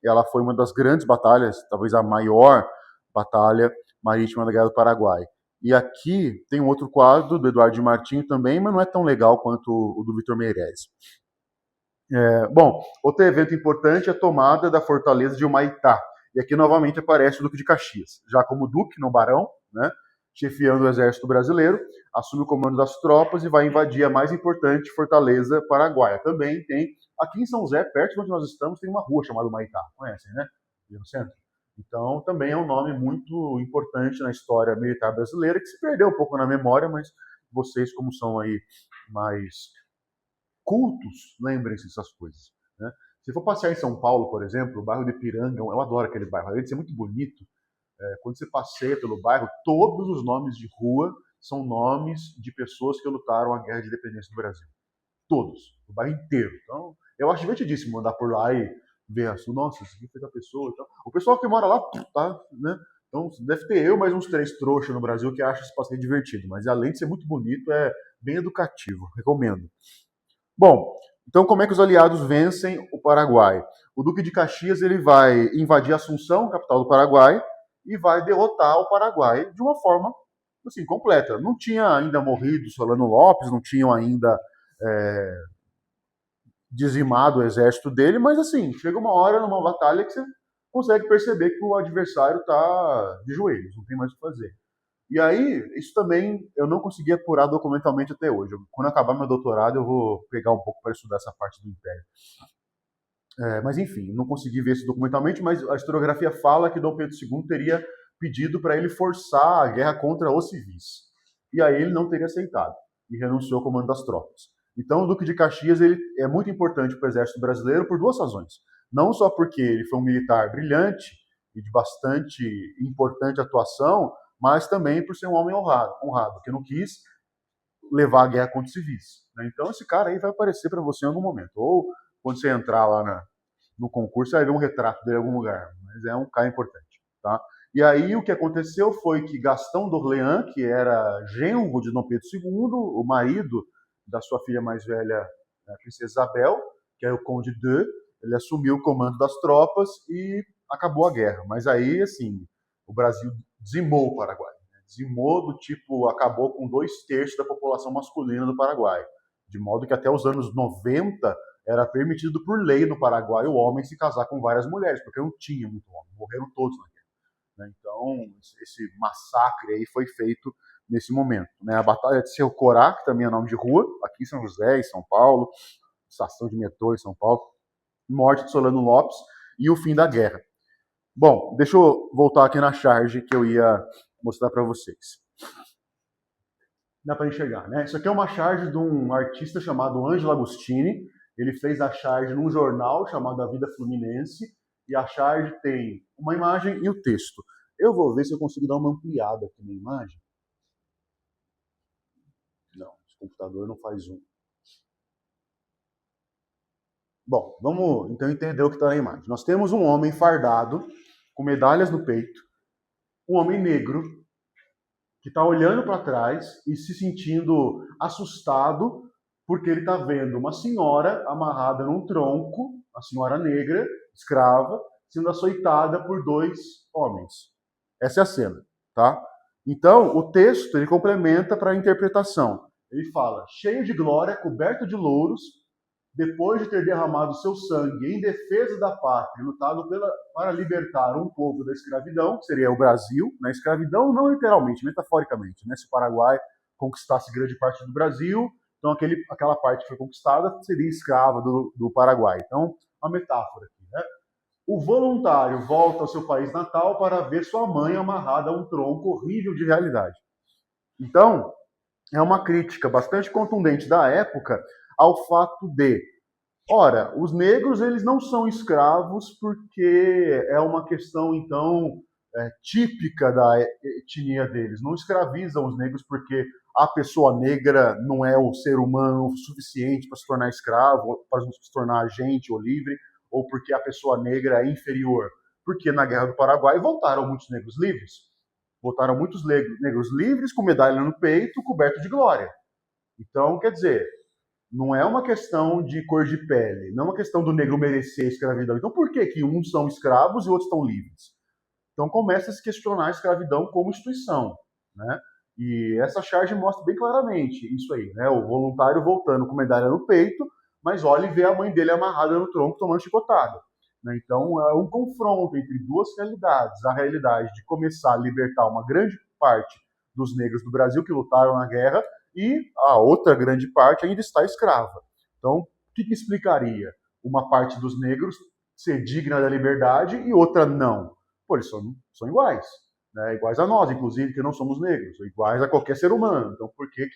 ela foi uma das grandes batalhas, talvez a maior batalha marítima da Guerra do Paraguai. E aqui tem um outro quadro do Eduardo de Martinho também, mas não é tão legal quanto o do Vitor Meirelles. Bom, outro evento importante é a tomada da fortaleza de Humaitá. E aqui novamente aparece o Duque de Caxias, já como Duque, não Barão, né, chefiando o exército brasileiro, assume o comando das tropas e vai invadir a mais importante fortaleza paraguaia. Também tem, aqui em São José, perto de onde nós estamos, tem uma rua chamada Humaitá, conhecem, né? Ali no centro. Então, também é um nome muito importante na história militar brasileira, que se perdeu um pouco na memória, mas vocês, como são aí mais cultos, lembrem-se dessas coisas. Né? Se for passear em São Paulo, por exemplo, o bairro de Ipiranga, eu adoro aquele bairro, além de ser muito bonito, quando você passeia pelo bairro, todos os nomes de rua são nomes de pessoas que lutaram a Guerra de Independência do Brasil. Todos, o bairro inteiro. Então, eu acho divertidíssimo andar por lá e ver assim, nossa, isso aqui foi da pessoa e tal. O pessoal que mora lá, tá, né? Então, deve ter eu mais uns 3 trouxas no Brasil que acham esse passeio divertido, mas além de ser muito bonito, é bem educativo, recomendo. Bom, então como é que os aliados vencem o Paraguai? O Duque de Caxias ele vai invadir Assunção, capital do Paraguai, e vai derrotar o Paraguai de uma forma assim, completa. Não tinha ainda morrido Solano Lopes, não tinham ainda dizimado o exército dele, mas assim, chega uma hora numa batalha que você consegue perceber que o adversário está de joelhos, não tem mais o que fazer. E aí, isso também eu não consegui apurar documentalmente até hoje. Quando acabar meu doutorado, eu vou pegar um pouco para estudar essa parte do Império. Mas enfim, não consegui ver isso documentalmente, mas a historiografia fala que Dom Pedro II teria pedido para ele forçar a guerra contra os civis. E aí ele não teria aceitado e renunciou ao comando das tropas. Então o Duque de Caxias ele é muito importante para o exército brasileiro por 2 razões. Não só porque ele foi um militar brilhante e de bastante importante atuação, mas também por ser um homem honrado, que não quis levar a guerra contra os civis. Né? Então esse cara aí vai aparecer para você em algum momento. Ou quando você entrar lá no concurso, você vai ver um retrato dele em algum lugar. Mas é um cara importante. Tá? E aí o que aconteceu foi que Gastão d'Orléans, que era genro de Dom Pedro II, o marido da sua filha mais velha, a princesa Isabel, que é o Conde de, ele assumiu o comando das tropas e acabou a guerra. Mas aí, assim, o Brasil dizimou o Paraguai. Dizimou do tipo, acabou com 2/3 da população masculina do Paraguai. De modo que até os anos 90 era permitido por lei no Paraguai o homem se casar com várias mulheres, porque não tinha muito homem, morreram todos na guerra. Então, esse massacre aí foi feito nesse momento. A Batalha de Cerro Corá, que também é nome de rua, aqui em São José, em São Paulo, estação de metrô em São Paulo, morte de Solano Lopes e o fim da guerra. Bom, deixa eu voltar aqui na charge que eu ia mostrar para vocês. Dá para enxergar, né? Isso aqui é uma charge de um artista chamado Ângelo Agostini. Ele fez a charge num jornal chamado A Vida Fluminense, e a charge tem uma imagem e o texto. Eu vou ver se eu consigo dar uma ampliada aqui na imagem. Não, esse computador não faz zoom. Bom, vamos então entender o que está na imagem. Nós temos um homem fardado, com medalhas no peito, um homem negro, que está olhando para trás e se sentindo assustado, porque ele está vendo uma senhora amarrada num tronco, a senhora negra, escrava, sendo açoitada por 2 homens. Essa é a cena, tá? Então, o texto, ele complementa para a interpretação. Ele fala, cheio de glória, coberto de louros, depois de ter derramado seu sangue em defesa da pátria, lutado para libertar um povo da escravidão, que seria o Brasil, né? Escravidão não literalmente, metaforicamente, né? Se o Paraguai conquistasse grande parte do Brasil, então aquela parte que foi conquistada seria escrava do Paraguai. Então, uma metáfora aqui, né? O voluntário volta ao seu país natal para ver sua mãe amarrada a um tronco horrível de realidade. Então, é uma crítica bastante contundente da época ao fato de, ora, os negros eles não são escravos porque é uma questão, então, típica da etnia deles. Não escravizam os negros porque a pessoa negra não é o ser humano o suficiente para se tornar escravo, para se tornar agente ou livre, ou porque a pessoa negra é inferior. Porque na Guerra do Paraguai voltaram muitos negros livres. Voltaram muitos negros livres com medalha no peito, coberto de glória. Então, quer dizer, não é uma questão de cor de pele, não é uma questão do negro merecer a escravidão. Então, por que uns são escravos e outros estão livres? Então, começa a se questionar a escravidão como instituição, né? E essa charge mostra bem claramente isso aí, né? O voluntário voltando com medalha no peito, mas olha e vê a mãe dele amarrada no tronco tomando chicotada. Né? Então, é um confronto entre duas realidades. A realidade de começar a libertar uma grande parte dos negros do Brasil que lutaram na guerra, e a outra grande parte ainda está escrava. Então, o que explicaria uma parte dos negros ser digna da liberdade e outra não? Pô, eles são iguais, né? Iguais a nós, inclusive, que não somos negros, iguais a qualquer ser humano. Então, por que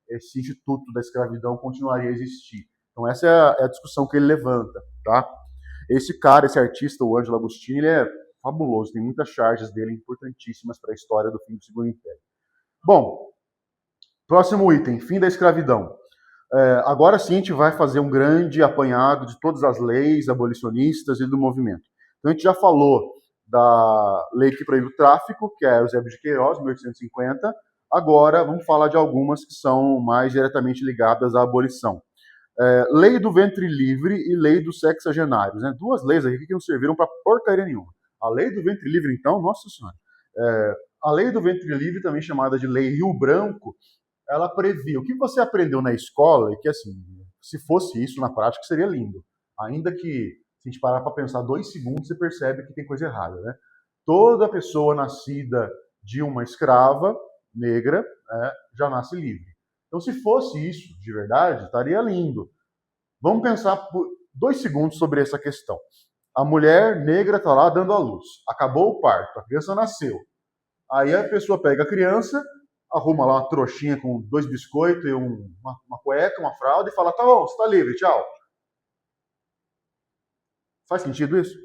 esse instituto da escravidão continuaria a existir? Então, essa é a discussão que ele levanta, tá? Esse cara, esse artista, o Ângelo Agostini, ele é fabuloso, tem muitas charges dele importantíssimas para a história do fim do Segundo Império. Bom, próximo item, fim da escravidão. Agora sim a gente vai fazer um grande apanhado de todas as leis abolicionistas e do movimento. Então a gente já falou da lei que proíbe o tráfico, que é Eusébio de Queiroz, 1850. Agora vamos falar de algumas que são mais diretamente ligadas à abolição. Lei do ventre livre e lei dos sexagenários. Né? 2 leis aqui que não serviram para porcaria nenhuma. A lei do ventre livre, então, nossa senhora. A lei do ventre livre, também chamada de lei Rio Branco, ela previa o que você aprendeu na escola, e que, assim, se fosse isso na prática, seria lindo. Ainda que, se a gente parar para pensar 2 segundos, você percebe que tem coisa errada, né? Toda pessoa nascida de uma escrava negra já nasce livre. Então, se fosse isso de verdade, estaria lindo. Vamos pensar por 2 segundos sobre essa questão. A mulher negra está lá dando à luz. Acabou o parto, a criança nasceu. Aí a pessoa pega a criança, arruma lá uma trouxinha com 2 biscoitos e uma cueca, uma fralda e fala, tá bom, você está livre, tchau. Faz sentido isso?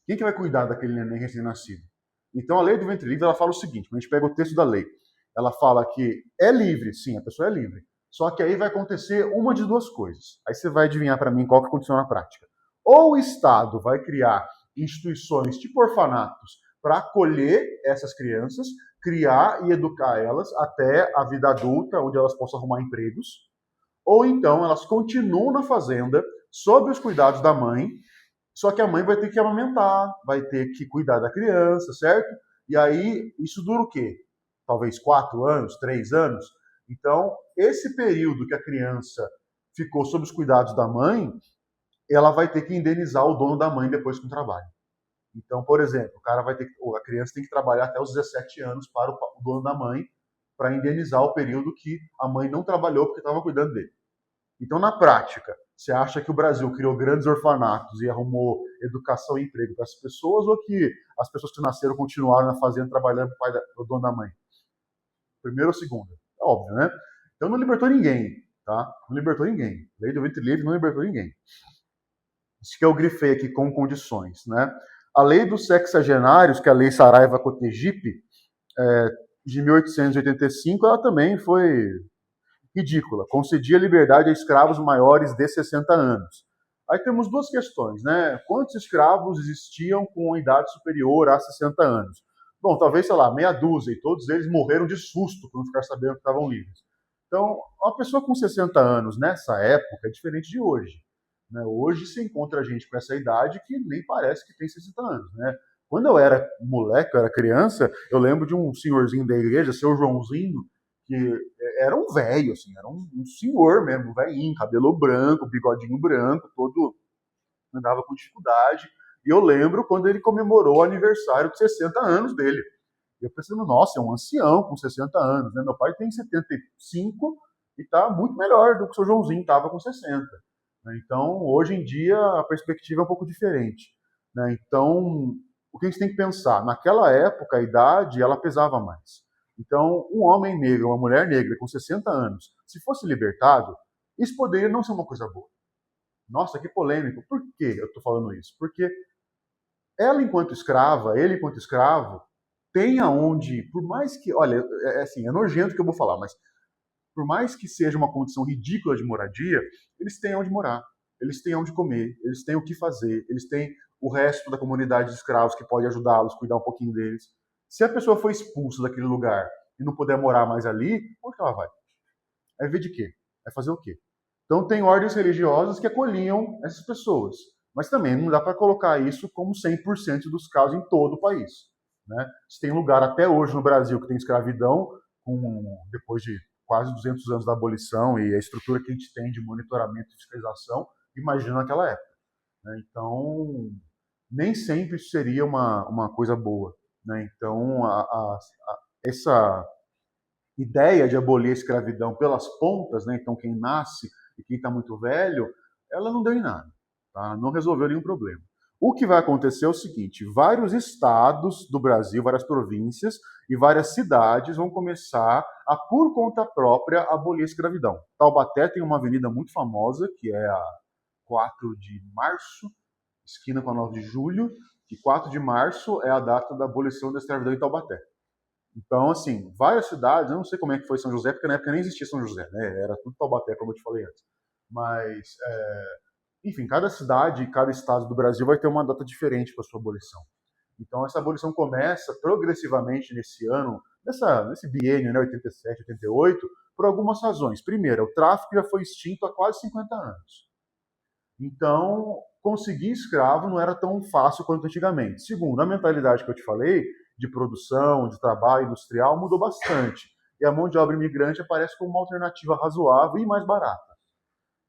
Quem que vai cuidar daquele neném recém-nascido? Então a lei do ventre livre ela fala o seguinte, a gente pega o texto da lei. ela fala que é livre, sim, a pessoa é livre. Só que aí vai acontecer uma de duas coisas. Aí você vai adivinhar para mim qual que aconteceu na prática. Ou o Estado vai criar instituições tipo orfanatos para acolher essas crianças, criar e educar elas até a vida adulta, onde elas possam arrumar empregos, ou então elas continuam na fazenda, sob os cuidados da mãe, só que a mãe vai ter que amamentar, vai ter que cuidar da criança, certo? E aí, isso dura o quê? Talvez 4 anos, 3 anos? Então, esse período que a criança ficou sob os cuidados da mãe, ela vai ter que indenizar o dono da mãe depois com o trabalho. Então, por exemplo, a criança tem que trabalhar até os 17 anos para o dono da mãe, para indenizar o período que a mãe não trabalhou porque estava cuidando dele. Então, na prática, você acha que o Brasil criou grandes orfanatos e arrumou educação e emprego para as pessoas, ou que as pessoas que nasceram continuaram na fazenda trabalhando para o dono da mãe? Primeiro ou segundo? É óbvio, né? Então não libertou ninguém, tá? Não libertou ninguém. Lei do ventre livre não libertou ninguém. Isso que eu grifei aqui com condições, né? A lei dos sexagenários, que é a lei Saraiva-Cotegipe, de 1885, ela também foi ridícula. Concedia liberdade a escravos maiores de 60 anos. Aí temos duas questões, né? Quantos escravos existiam com idade superior a 60 anos? Bom, talvez, sei lá, meia dúzia, e todos eles morreram de susto por não ficar sabendo que estavam livres. Então, uma pessoa com 60 anos nessa época é diferente de hoje. Né? Hoje se encontra gente com essa idade que nem parece que tem 60 anos. Né? Quando eu era moleque, eu era criança, eu lembro de um senhorzinho da igreja, seu Joãozinho, que era um velho, assim, era um senhor mesmo, um velhinho, cabelo branco, bigodinho branco, todo andava com dificuldade. E eu lembro quando ele comemorou o aniversário de 60 anos dele. Eu pensei, nossa, é um ancião com 60 anos. Né? Meu pai tem 75 e está muito melhor do que o seu Joãozinho estava com 60. Né? Então, hoje em dia, a perspectiva é um pouco diferente. Né? Então, o que a gente tem que pensar? Naquela época, a idade, ela pesava mais. Então, um homem negro, uma mulher negra com 60 anos, se fosse libertado, isso poderia não ser uma coisa boa. Nossa, que polêmico. Por que eu estou falando isso? Porque ela, enquanto escrava, ele, enquanto escravo, tem aonde, por mais que, olha, assim, é nojento o que eu vou falar, mas por mais que seja uma condição ridícula de moradia, eles têm onde morar, eles têm onde comer, eles têm o que fazer, eles têm o resto da comunidade de escravos que pode ajudá-los, cuidar um pouquinho deles. Se a pessoa for expulsa daquele lugar e não puder morar mais ali, onde ela vai? Vai ver de quê? Vai fazer o quê? Então tem ordens religiosas que acolhiam essas pessoas, mas também não dá para colocar isso como 100% dos casos em todo o país. Né? Se tem lugar até hoje no Brasil que tem escravidão, depois de quase 200 anos da abolição e a estrutura que a gente tem de monitoramento e fiscalização, imagina naquela época. Né? Então, nem sempre isso seria uma coisa boa. Né? Então, essa ideia de abolir a escravidão pelas pontas, né? Então quem nasce e quem está muito velho, ela não deu em nada, tá? Não resolveu nenhum problema. O que vai acontecer é o seguinte, vários estados do Brasil, várias províncias e várias cidades vão começar a, por conta própria, abolir a escravidão. Taubaté tem uma avenida muito famosa, que é a 4 de março, esquina com a 9 de julho, e 4 de março é a data da abolição da escravidão em Taubaté. Então, assim, várias cidades, eu não sei como é que foi São José, porque na época nem existia São José, né? Era tudo Taubaté, como eu te falei antes. Mas, enfim, cada cidade e cada estado do Brasil vai ter uma data diferente para a sua abolição. Então, essa abolição começa progressivamente nesse ano, nesse biênio, né, 87, 88, por algumas razões. Primeiro, o tráfico já foi extinto há quase 50 anos. Então, conseguir escravo não era tão fácil quanto antigamente. Segundo, a mentalidade que eu te falei, de produção, de trabalho industrial, mudou bastante. E a mão de obra imigrante aparece como uma alternativa razoável e mais barata.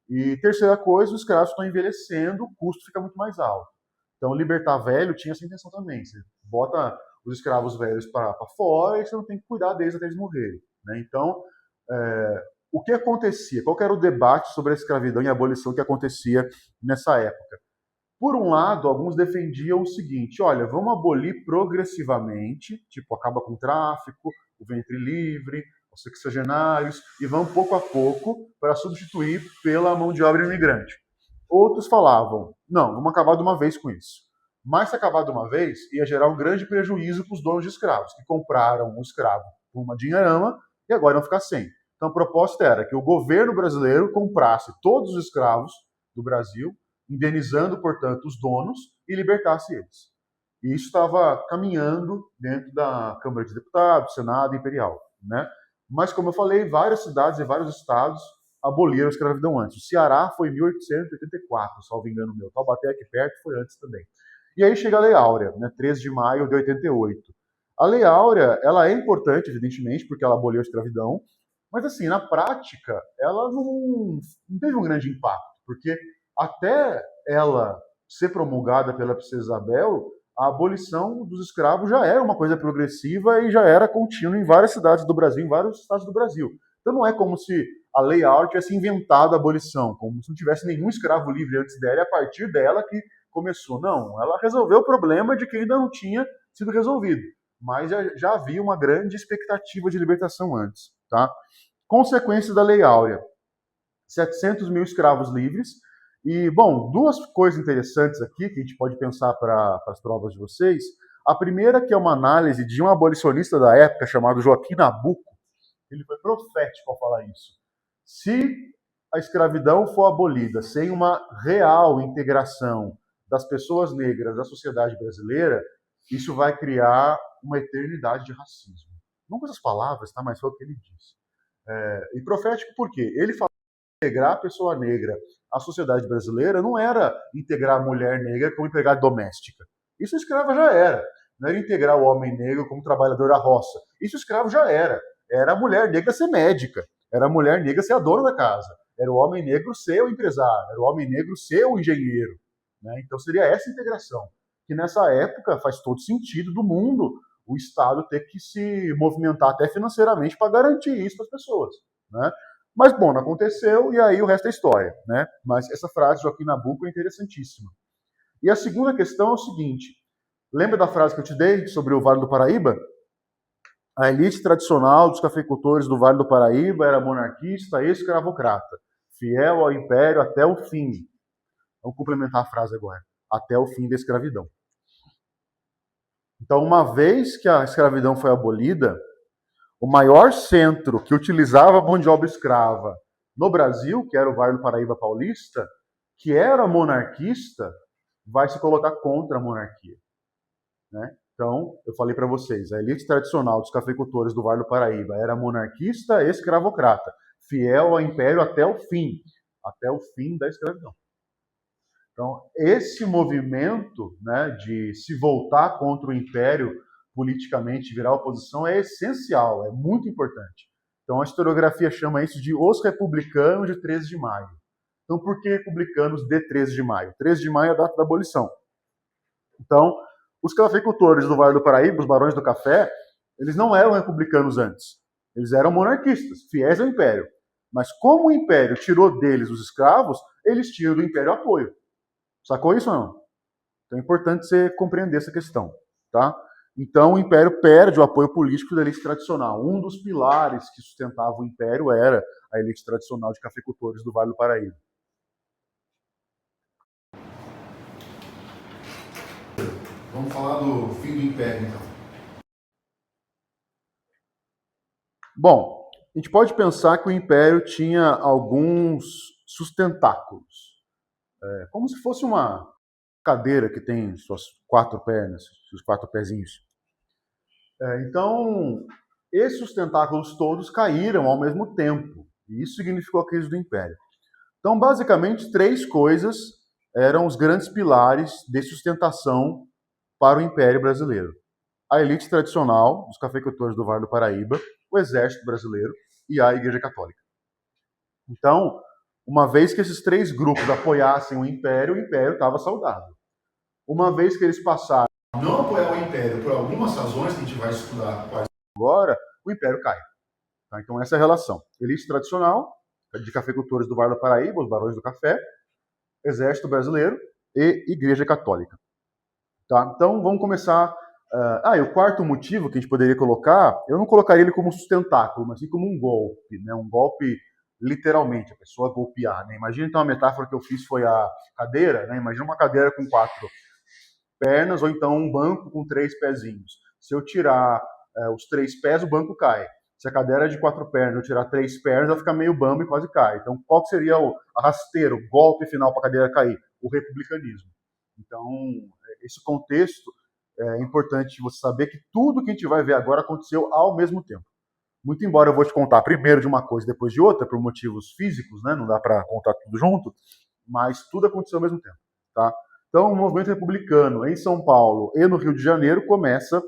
E terceira coisa, os escravos estão envelhecendo, o custo fica muito mais alto. Então, libertar velho tinha essa intenção também. Você bota os escravos velhos para fora e você não tem que cuidar deles até eles morrerem. Né? Então, o que acontecia? Qual era o debate sobre a escravidão e a abolição que acontecia nessa época? Por um lado, alguns defendiam o seguinte, olha, vamos abolir progressivamente, tipo, acaba com o tráfico, o ventre livre, os sexagenários, e vamos pouco a pouco para substituir pela mão de obra imigrante. Outros falavam, não, vamos acabar de uma vez com isso. Mas se acabar de uma vez, ia gerar um grande prejuízo para os donos de escravos, que compraram o escravo por uma dinheirama e agora vão ficar sem. Então a proposta era que o governo brasileiro comprasse todos os escravos do Brasil, indenizando, portanto, os donos e libertasse eles. E isso estava caminhando dentro da Câmara de Deputados, Senado Imperial, né? Mas, como eu falei, várias cidades e vários estados aboliram a escravidão antes. O Ceará foi em 1884, salvo engano meu. Taubaté, aqui perto, foi antes também. E aí chega a Lei Áurea, né, 13 de maio de 88. A Lei Áurea, ela é importante, evidentemente, porque ela aboliu a escravidão, mas, assim, na prática, ela não teve um grande impacto, porque até ela ser promulgada pela Princesa Isabel, a abolição dos escravos já era uma coisa progressiva e já era contínua em várias cidades do Brasil, em vários estados do Brasil. Então não é como se a Lei Áurea tivesse inventado a abolição, como se não tivesse nenhum escravo livre antes dela e a partir dela que começou. Não, ela resolveu o problema de que ainda não tinha sido resolvido, mas já havia uma grande expectativa de libertação antes. Tá? Consequências da Lei Áurea: 700 mil escravos livres. E, bom, duas coisas interessantes aqui que a gente pode pensar para as provas de vocês. A primeira, que é uma análise de um abolicionista da época chamado Joaquim Nabuco. Ele foi profético ao falar isso. Se a escravidão for abolida sem uma real integração das pessoas negras da sociedade brasileira, isso vai criar uma eternidade de racismo. Não com essas palavras, tá? Mas foi o que ele disse. E profético por quê? Ele falou que integrar a pessoa negra à sociedade brasileira não era integrar a mulher negra como empregada doméstica. Isso a escrava já era. Não era integrar o homem negro como trabalhador da roça. Isso o escravo já era. Era a mulher negra ser médica. Era a mulher negra ser a dona da casa. Era o homem negro ser o empresário. Era o homem negro ser o engenheiro. Né? Então seria essa integração. Que nessa época faz todo sentido do mundo o Estado ter que se movimentar até financeiramente para garantir isso para as pessoas. Né? Mas, bom, não aconteceu e aí o resto é história. Né? Mas essa frase de Joaquim Nabuco é interessantíssima. E a segunda questão é o seguinte. Lembra da frase que eu te dei sobre o Vale do Paraíba? A elite tradicional dos cafeicultores do Vale do Paraíba era monarquista e escravocrata, fiel ao império até o fim. Vamos complementar a frase agora. Até o fim da escravidão. Então, uma vez que a escravidão foi abolida, o maior centro que utilizava mão de obra escrava no Brasil, que era o Vale do Paraíba Paulista, que era monarquista, vai se colocar contra a monarquia. Né? Então, eu falei para vocês, a elite tradicional dos cafeicultores do Vale do Paraíba era monarquista e escravocrata, fiel ao império até o fim da escravidão. Então, esse movimento, né, de se voltar contra o império politicamente, virar oposição, é essencial, é muito importante. Então, a historiografia chama isso de os republicanos de 13 de maio. Então, por que republicanos de 13 de maio? 13 de maio é a data da abolição. Então, os cafeicultores do Vale do Paraíba, os barões do café, eles não eram republicanos antes. Eles eram monarquistas, fiéis ao império. Mas como o império tirou deles os escravos, eles tinham do império apoio. Sacou isso ou não? Então é importante você compreender essa questão. Tá? Então o império perde o apoio político da elite tradicional. Um dos pilares que sustentava o império era a elite tradicional de cafeicultores do Vale do Paraíba. Vamos falar do fim do Império, então. Bom, a gente pode pensar que o Império tinha alguns sustentáculos. Como se fosse uma cadeira que tem suas 4 pernas, seus 4 pezinhos. Então, esses sustentáculos todos caíram ao mesmo tempo. E isso significou a crise do Império. Então, basicamente, 3 coisas eram os grandes pilares de sustentação para o Império Brasileiro. A elite tradicional dos cafeicultores do Vale do Paraíba, o Exército Brasileiro e a Igreja Católica. Então, uma vez que esses 3 grupos apoiassem o Império estava saudável. Uma vez que eles passaram a não apoiar o Império por algumas razões que a gente vai estudar agora, o Império cai. Tá? Então, essa é a relação. Elite tradicional, de cafeicultores do Vale do Paraíba, os barões do café, Exército Brasileiro e Igreja Católica. Tá? Então, vamos começar. E o quarto motivo que a gente poderia colocar, eu não colocaria ele como sustentáculo, mas sim como um golpe. Né? Um golpe, literalmente, a pessoa golpear. Né? Imagina, então, a metáfora que eu fiz foi a cadeira. Né? Imagina uma cadeira com 4 pernas, ou então um banco com 3 pezinhos. Se eu tirar os 3 pés, o banco cai. Se a cadeira é de 4 pernas, eu tirar 3 pernas, ela fica meio bamba e quase cai. Então, qual que seria a rasteira, o golpe final para a cadeira cair? O republicanismo. Então, esse contexto é importante você saber que tudo que a gente vai ver agora aconteceu ao mesmo tempo. Muito embora eu vou te contar primeiro de uma coisa e depois de outra, por motivos físicos, né? Não dá para contar tudo junto, mas tudo aconteceu ao mesmo tempo. Tá? Então, o movimento republicano em São Paulo e no Rio de Janeiro começa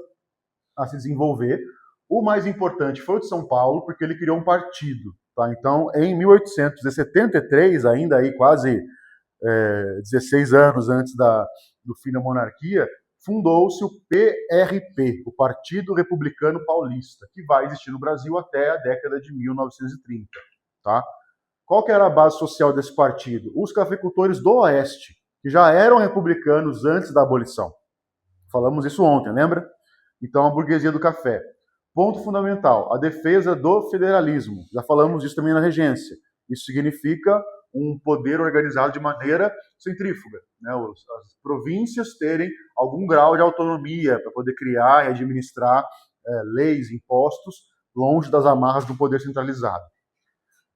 a se desenvolver. O mais importante foi o de São Paulo, porque ele criou um partido. Tá? Então, em 1873, ainda aí quase 16 anos antes do fim da monarquia, fundou-se o PRP, o Partido Republicano Paulista, que vai existir no Brasil até a década de 1930. Tá? Qual que era a base social desse partido? Os cafeicultores do Oeste, que já eram republicanos antes da abolição. Falamos isso ontem, lembra? Então, a burguesia do café. Ponto fundamental, a defesa do federalismo. Já falamos disso também na regência. Isso significa um poder organizado de maneira centrífuga, né? As províncias terem algum grau de autonomia para poder criar e administrar leis, impostos, longe das amarras do poder centralizado.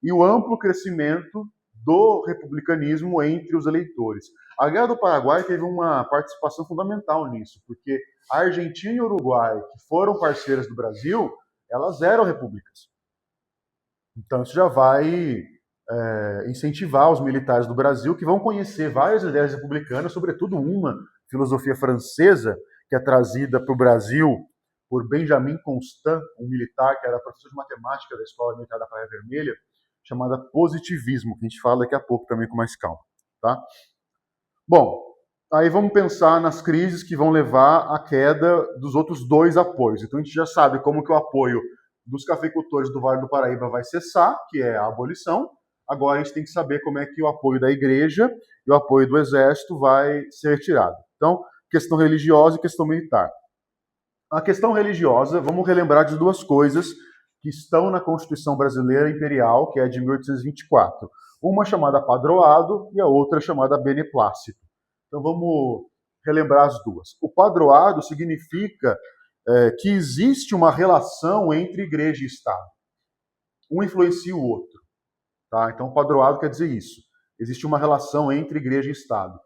E o amplo crescimento do republicanismo entre os eleitores. A Guerra do Paraguai teve uma participação fundamental nisso, porque a Argentina e o Uruguai, que foram parceiras do Brasil, elas eram repúblicas. Então isso já vai incentivar os militares do Brasil, que vão conhecer várias ideias republicanas, sobretudo uma filosofia francesa, que é trazida para o Brasil por Benjamin Constant, um militar que era professor de matemática da Escola Militar da Praia Vermelha, chamada positivismo, que a gente fala daqui a pouco também com mais calma. Tá? Bom, aí vamos pensar nas crises que vão levar à queda dos outros 2 apoios. Então a gente já sabe como que o apoio dos cafeicultores do Vale do Paraíba vai cessar, que é a abolição. Agora a gente tem que saber como é que o apoio da igreja e o apoio do exército vai ser retirado. Então, questão religiosa e questão militar. A questão religiosa, vamos relembrar de 2 coisas que estão na Constituição Brasileira Imperial, que é de 1824. Uma chamada padroado e a outra chamada beneplácito. Então vamos relembrar as 2. O padroado significa que existe uma relação entre igreja e Estado. Um influencia o outro. Tá? Então o padroado quer dizer isso. Existe uma relação entre igreja e Estado.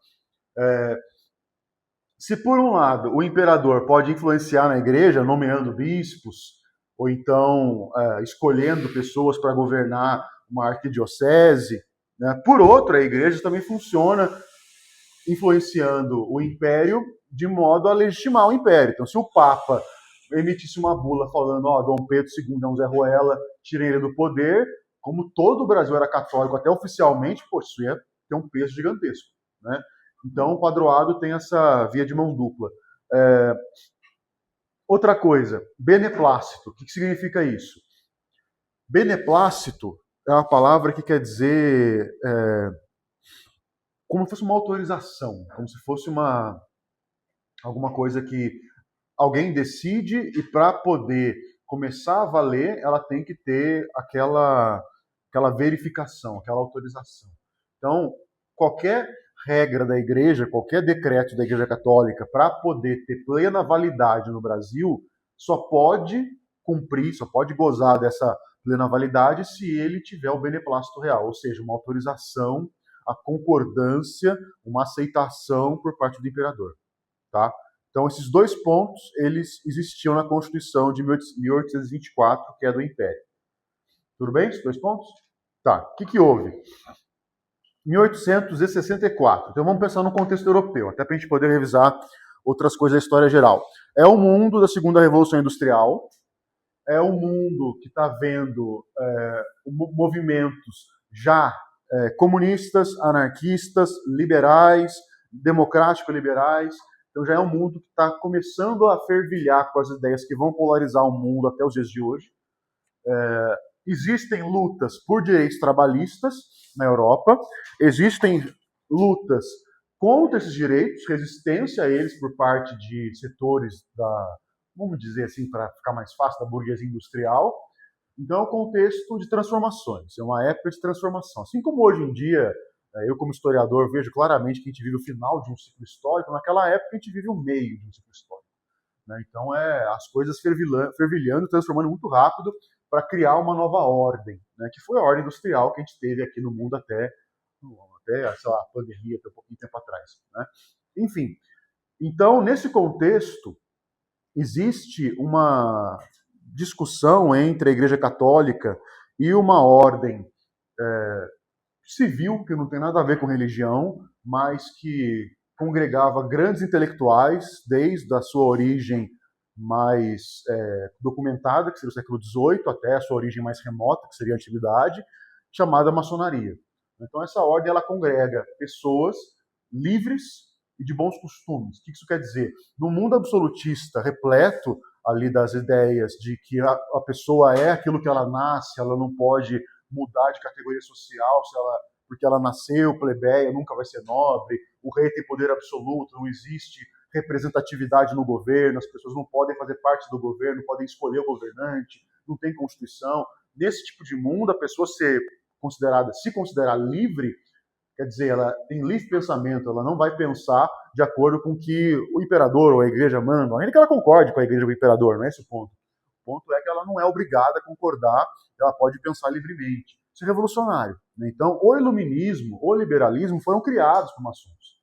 Se por um lado o imperador pode influenciar na igreja, nomeando bispos, ou então escolhendo pessoas para governar uma arquidiocese, né? Por outro, a igreja também funciona influenciando o império de modo a legitimar o império. Então, se o Papa emitisse uma bula falando, Dom Pedro II é um Zé Ruela, tirem ele do poder, como todo o Brasil era católico, até oficialmente, isso ia ter um peso gigantesco. Né? Então, o padroado tem essa via de mão dupla. Outra coisa, beneplácito. O que significa isso? Beneplácito é uma palavra que quer dizer como se fosse uma autorização, como se fosse alguma coisa que alguém decide e para poder começar a valer, ela tem que ter aquela verificação, aquela autorização. Então, qualquer regra da igreja, qualquer decreto da Igreja Católica, para poder ter plena validade no Brasil, só pode cumprir, só pode gozar dessa plena validade se ele tiver o beneplácito real, ou seja, uma autorização, a concordância, uma aceitação por parte do imperador. Tá? Então, esses 2 pontos, eles existiam na Constituição de 1824, que é do Império. Tudo bem, esses 2 pontos? Tá, o que houve? 1864. Então vamos pensar no contexto europeu, até para a gente poder revisar outras coisas da história geral. É o mundo da segunda revolução industrial, é um mundo que está vendo movimentos já comunistas, anarquistas, liberais, democrático-liberais. Então já é um mundo que está começando a fervilhar com as ideias que vão polarizar o mundo até os dias de hoje. Existem lutas por direitos trabalhistas na Europa, existem lutas contra esses direitos, resistência a eles por parte de setores vamos dizer assim, para ficar mais fácil, da burguesia industrial. Então é um contexto de transformações, é uma época de transformação. Assim como hoje em dia, eu como historiador vejo claramente que a gente vive o final de um ciclo histórico, naquela época a gente vive o meio de um ciclo histórico. né? Então as coisas fervilhando, transformando muito rápido para criar uma nova ordem, né? Que foi a ordem industrial que a gente teve aqui no mundo até sei lá, a pandemia, até um pouquinho de tempo atrás, né? Enfim, então nesse contexto existe uma discussão entre a Igreja Católica e uma ordem civil, que não tem nada a ver com religião, mas que congregava grandes intelectuais desde a sua origem mais documentada, que seria o século XVIII, até a sua origem mais remota, que seria a Antiguidade, chamada maçonaria. Então essa ordem ela congrega pessoas livres e de bons costumes. O que isso quer dizer? No mundo absolutista, repleto ali das ideias de que a pessoa é aquilo que ela nasce, ela não pode mudar de categoria social, porque ela nasceu plebeia, nunca vai ser nobre, o rei tem poder absoluto, não existe representatividade no governo, as pessoas não podem fazer parte do governo, podem escolher o governante, não tem constituição. Nesse tipo de mundo, a pessoa se considerar livre, quer dizer, ela tem livre pensamento, ela não vai pensar de acordo com o que o imperador ou a igreja mandam, ainda que ela concorde com a igreja ou o imperador, não é esse o ponto. O ponto é que ela não é obrigada a concordar, ela pode pensar livremente. Isso é revolucionário, né? Então, o iluminismo, o liberalismo foram criados por maçons.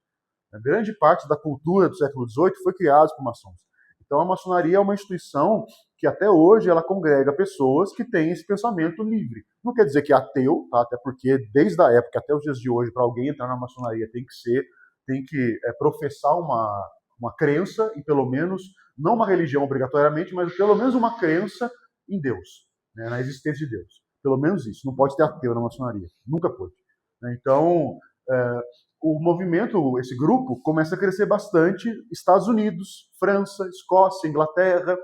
A grande parte da cultura do século XVIII foi criada por maçons. Então, a maçonaria é uma instituição que até hoje ela congrega pessoas que têm esse pensamento livre. Não quer dizer que é ateu, tá? Até porque desde a época até os dias de hoje, para alguém entrar na maçonaria tem que professar uma crença e pelo menos, não uma religião obrigatoriamente, mas pelo menos uma crença em Deus, né? Na existência de Deus. Pelo menos isso. Não pode ter ateu na maçonaria. Nunca pôde. Então, o movimento, esse grupo, começa a crescer bastante. Estados Unidos, França, Escócia, Inglaterra,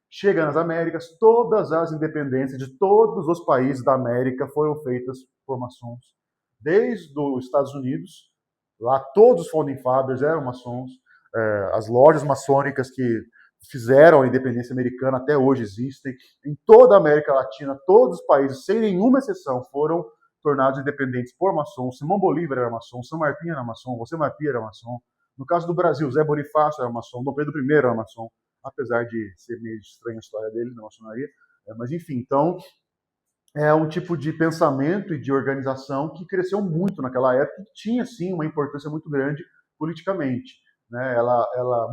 chega nas Américas. Todas as independências de todos os países da América foram feitas por maçons. Desde os Estados Unidos, lá todos os founding fathers eram maçons. As lojas maçônicas que fizeram a independência americana até hoje existem. Em toda a América Latina, todos os países, sem nenhuma exceção, foram tornados independentes por maçons. Simão Bolívar era maçom, São Martinho era maçom, José Martí era maçom. No caso do Brasil, Zé Bonifácio era maçom, Dom Pedro I era maçom, apesar de ser meio estranha a história dele na maçonaria. Mas enfim, então é um tipo de pensamento e de organização que cresceu muito naquela época e tinha, sim, uma importância muito grande politicamente. Né?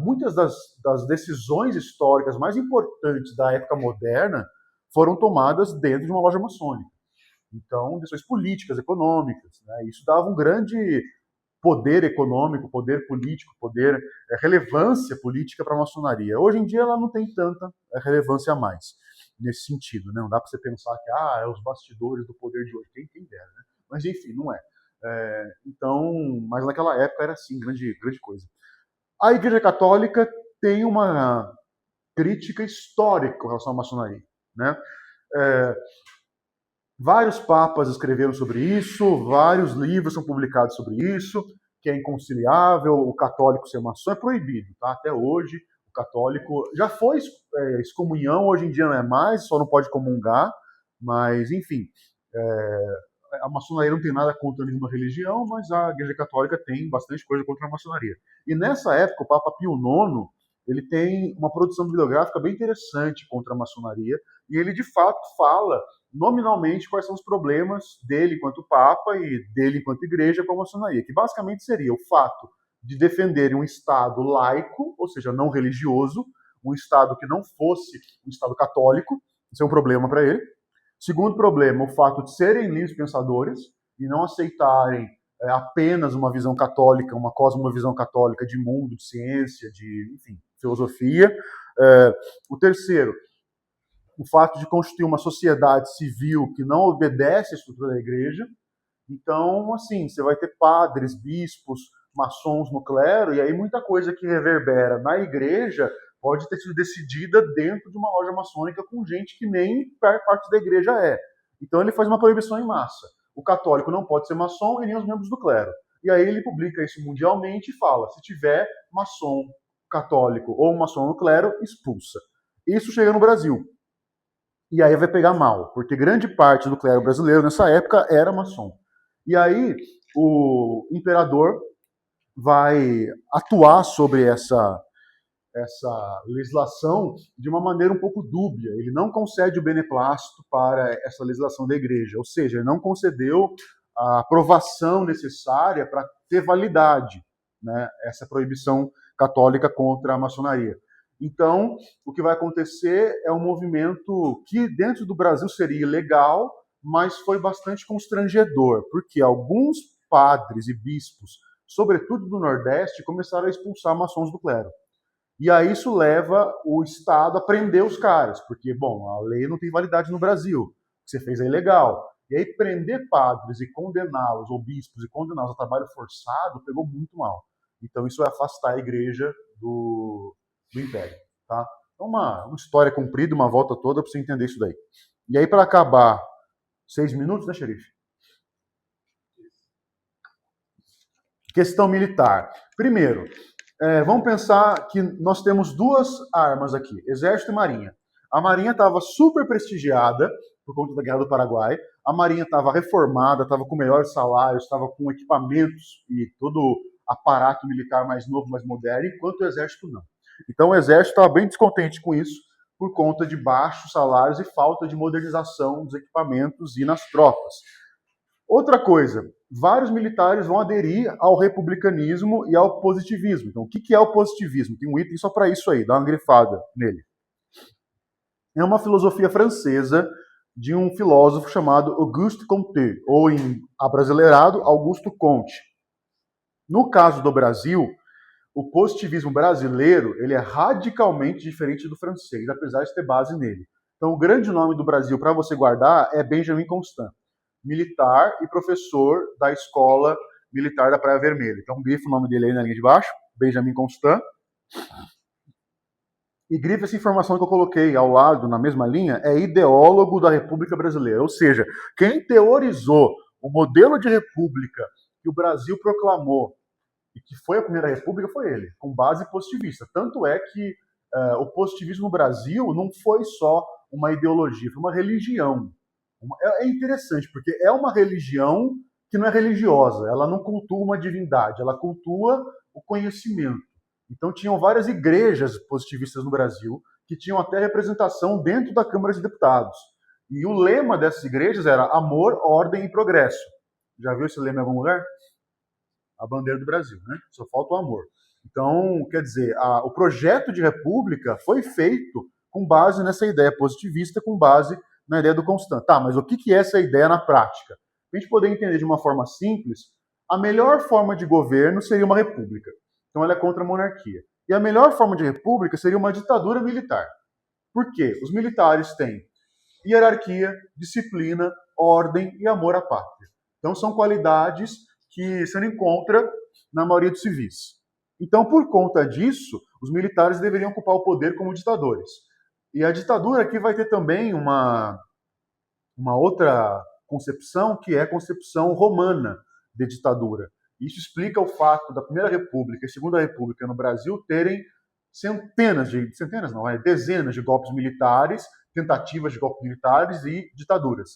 Muitas das decisões históricas mais importantes da época moderna foram tomadas dentro de uma loja maçônica. Então, decisões políticas, econômicas. Né? Isso dava um grande poder econômico, poder político, relevância política para a maçonaria. Hoje em dia ela não tem tanta relevância a mais nesse sentido. Né? Não dá para você pensar que é os bastidores do poder de hoje. Quem dera, né? Mas enfim, não é. Então, mas naquela época era assim, grande coisa. A Igreja Católica tem uma crítica histórica com relação à maçonaria. Né? Vários papas escreveram sobre isso, vários livros são publicados sobre isso, que é inconciliável, o católico ser maçom é proibido. Tá? Até hoje, o católico já foi excomunhão, hoje em dia não é mais, só não pode comungar, mas enfim, a maçonaria não tem nada contra nenhuma religião, mas a Igreja Católica tem bastante coisa contra a maçonaria. E nessa época, o Papa Pio IX, ele tem uma produção bibliográfica bem interessante contra a maçonaria, e ele de fato fala nominalmente quais são os problemas dele enquanto Papa e dele enquanto Igreja com a maçonaria, que basicamente seria o fato de defenderem um Estado laico, ou seja, não religioso, um Estado que não fosse um Estado católico, isso é um problema para ele. Segundo problema, o fato de serem livres pensadores e não aceitarem apenas uma visão católica, uma cosmovisão católica de mundo, de ciência, de, enfim, filosofia. O terceiro, o fato de constituir uma sociedade civil que não obedece à estrutura da igreja. Então, assim, você vai ter padres, bispos, maçons no clero, e aí muita coisa que reverbera na igreja pode ter sido decidida dentro de uma loja maçônica com gente que nem parte da igreja é. Então ele faz uma proibição em massa. O católico não pode ser maçom e nem os membros do clero. E aí ele publica isso mundialmente e fala, se tiver maçom católico ou maçom no clero, expulsa. Isso chega no Brasil. E aí vai pegar mal, porque grande parte do clero brasileiro nessa época era maçom. E aí o imperador vai atuar sobre essa essa legislação de uma maneira um pouco dúbia. Ele não concede o beneplácito para essa legislação da igreja, ou seja, ele não concedeu a aprovação necessária para ter validade, né, essa proibição católica contra a maçonaria. Então, o que vai acontecer é um movimento que dentro do Brasil seria ilegal, mas foi bastante constrangedor, porque alguns padres e bispos, sobretudo do Nordeste, começaram a expulsar maçons do clero. E aí isso leva o Estado a prender os caras, porque, bom, a lei não tem validade no Brasil, o que você fez é ilegal. E aí prender padres e condená-los, ou bispos, e condená-los a trabalho forçado, pegou muito mal. Então isso vai afastar a igreja do Império. Tá? Então uma história comprida, uma volta toda para você entender isso daí. E aí, para acabar, 6 minutos, né, xerife? Questão militar. Primeiro, vamos pensar que nós temos duas armas aqui, Exército e Marinha. A Marinha estava super prestigiada por conta da Guerra do Paraguai, a Marinha estava reformada, estava com melhores salários, estava com equipamentos e todo aparato militar mais novo, mais moderno, enquanto o Exército não. Então o Exército estava bem descontente com isso, por conta de baixos salários e falta de modernização dos equipamentos e nas tropas. Outra coisa, vários militares vão aderir ao republicanismo e ao positivismo. Então, o que é o positivismo? Tem um item só para isso aí, dá uma grifada nele. É uma filosofia francesa de um filósofo chamado Auguste Comte, ou em abrasileirado, Augusto Comte. No caso do Brasil, o positivismo brasileiro ele é radicalmente diferente do francês, apesar de ter base nele. Então, o grande nome do Brasil para você guardar é Benjamin Constant, militar e professor da Escola Militar da Praia Vermelha. Então, grifa o nome dele aí na linha de baixo, Benjamin Constant. E grifa essa informação que eu coloquei ao lado, na mesma linha, é ideólogo da República Brasileira. Ou seja, quem teorizou o modelo de república que o Brasil proclamou e que foi a Primeira República foi ele, com base positivista. Tanto é que o positivismo no Brasil não foi só uma ideologia, foi uma religião. É interessante, porque é uma religião que não é religiosa, ela não cultua uma divindade, ela cultua o conhecimento. Então tinham várias igrejas positivistas no Brasil, que tinham até representação dentro da Câmara de Deputados. E o lema dessas igrejas era amor, ordem e progresso. Já viu esse lema em algum lugar? A bandeira do Brasil, né? Só falta o amor. Então, quer dizer, o projeto de república foi feito com base nessa ideia positivista, com base na ideia do Constant. Tá, mas o que é essa ideia na prática? Para a gente poder entender de uma forma simples, a melhor forma de governo seria uma república. Então ela é contra a monarquia. E a melhor forma de república seria uma ditadura militar. Por quê? Os militares têm hierarquia, disciplina, ordem e amor à pátria. Então são qualidades que você não encontra na maioria dos civis. Então, por conta disso, os militares deveriam ocupar o poder como ditadores. E a ditadura aqui vai ter também uma outra concepção, que é a concepção romana de ditadura. Isso explica o fato da Primeira República e Segunda República no Brasil terem dezenas de golpes militares, tentativas de golpes militares e ditaduras.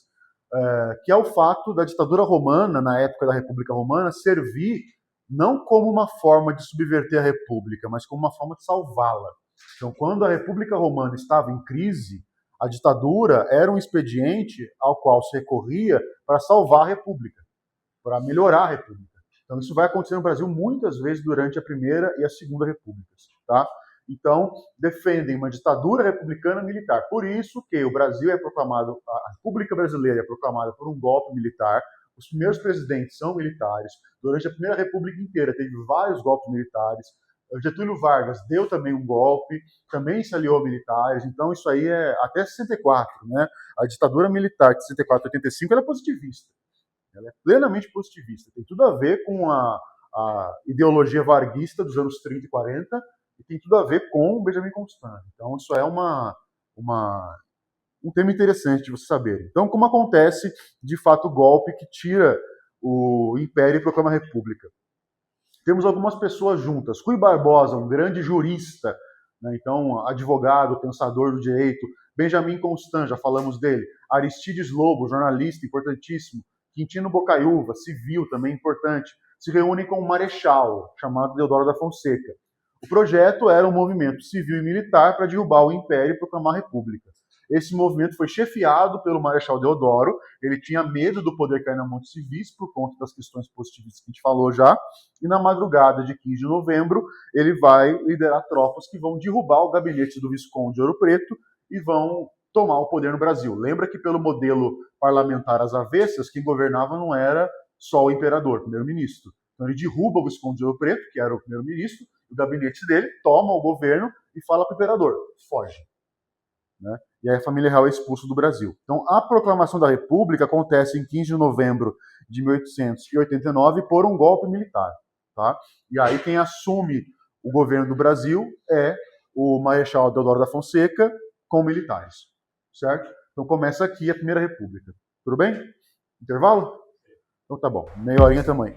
Que é o fato da ditadura romana, na época da República Romana, servir não como uma forma de subverter a República, mas como uma forma de salvá-la. Então, quando a República Romana estava em crise, a ditadura era um expediente ao qual se recorria para salvar a República, para melhorar a República. Então, isso vai acontecer no Brasil muitas vezes durante a Primeira e a Segunda Repúblicas. Tá? Então, defendem uma ditadura republicana militar. Por isso que o Brasil é proclamado, a República Brasileira é proclamada por um golpe militar. Os primeiros presidentes são militares. Durante a Primeira República inteira teve vários golpes militares. Getúlio Vargas deu também um golpe, também se aliou a militares. Então, isso aí é até 64. Né? A ditadura militar de 64 a 85 ela é positivista. Ela é plenamente positivista. Tem tudo a ver com a ideologia varguista dos anos 30 e 40 e tem tudo a ver com o Benjamin Constant. Então, isso é um tema interessante de você saber. Então, como acontece, de fato, o golpe que tira o Império e proclama a República? Temos algumas pessoas juntas. Rui Barbosa, um grande jurista, né? Então, advogado, pensador do direito. Benjamin Constant, já falamos dele. Aristides Lobo, jornalista, importantíssimo. Quintino Bocaiúva, civil, também importante. Se reúnem com um marechal, chamado Deodoro da Fonseca. O projeto era um movimento civil e militar para derrubar o Império e proclamar a República. Esse movimento foi chefiado pelo Marechal Deodoro. Ele tinha medo do poder cair na mão dos civis por conta das questões positivistas que a gente falou já. E na madrugada de 15 de novembro, ele vai liderar tropas que vão derrubar o gabinete do Visconde de Ouro Preto e vão tomar o poder no Brasil. Lembra que pelo modelo parlamentar às avessas, quem governava não era só o imperador, o primeiro-ministro. Então ele derruba o Visconde de Ouro Preto, que era o primeiro-ministro, o gabinete dele, toma o governo e fala para o imperador, foge. Né? E aí a família real é expulsa do Brasil. Então a proclamação da República acontece em 15 de novembro de 1889 por um golpe militar. Tá? E aí quem assume o governo do Brasil é o Marechal Deodoro da Fonseca com militares. Certo? Então começa aqui a Primeira República. Tudo bem? Intervalo? Então tá bom. Meia horinha também.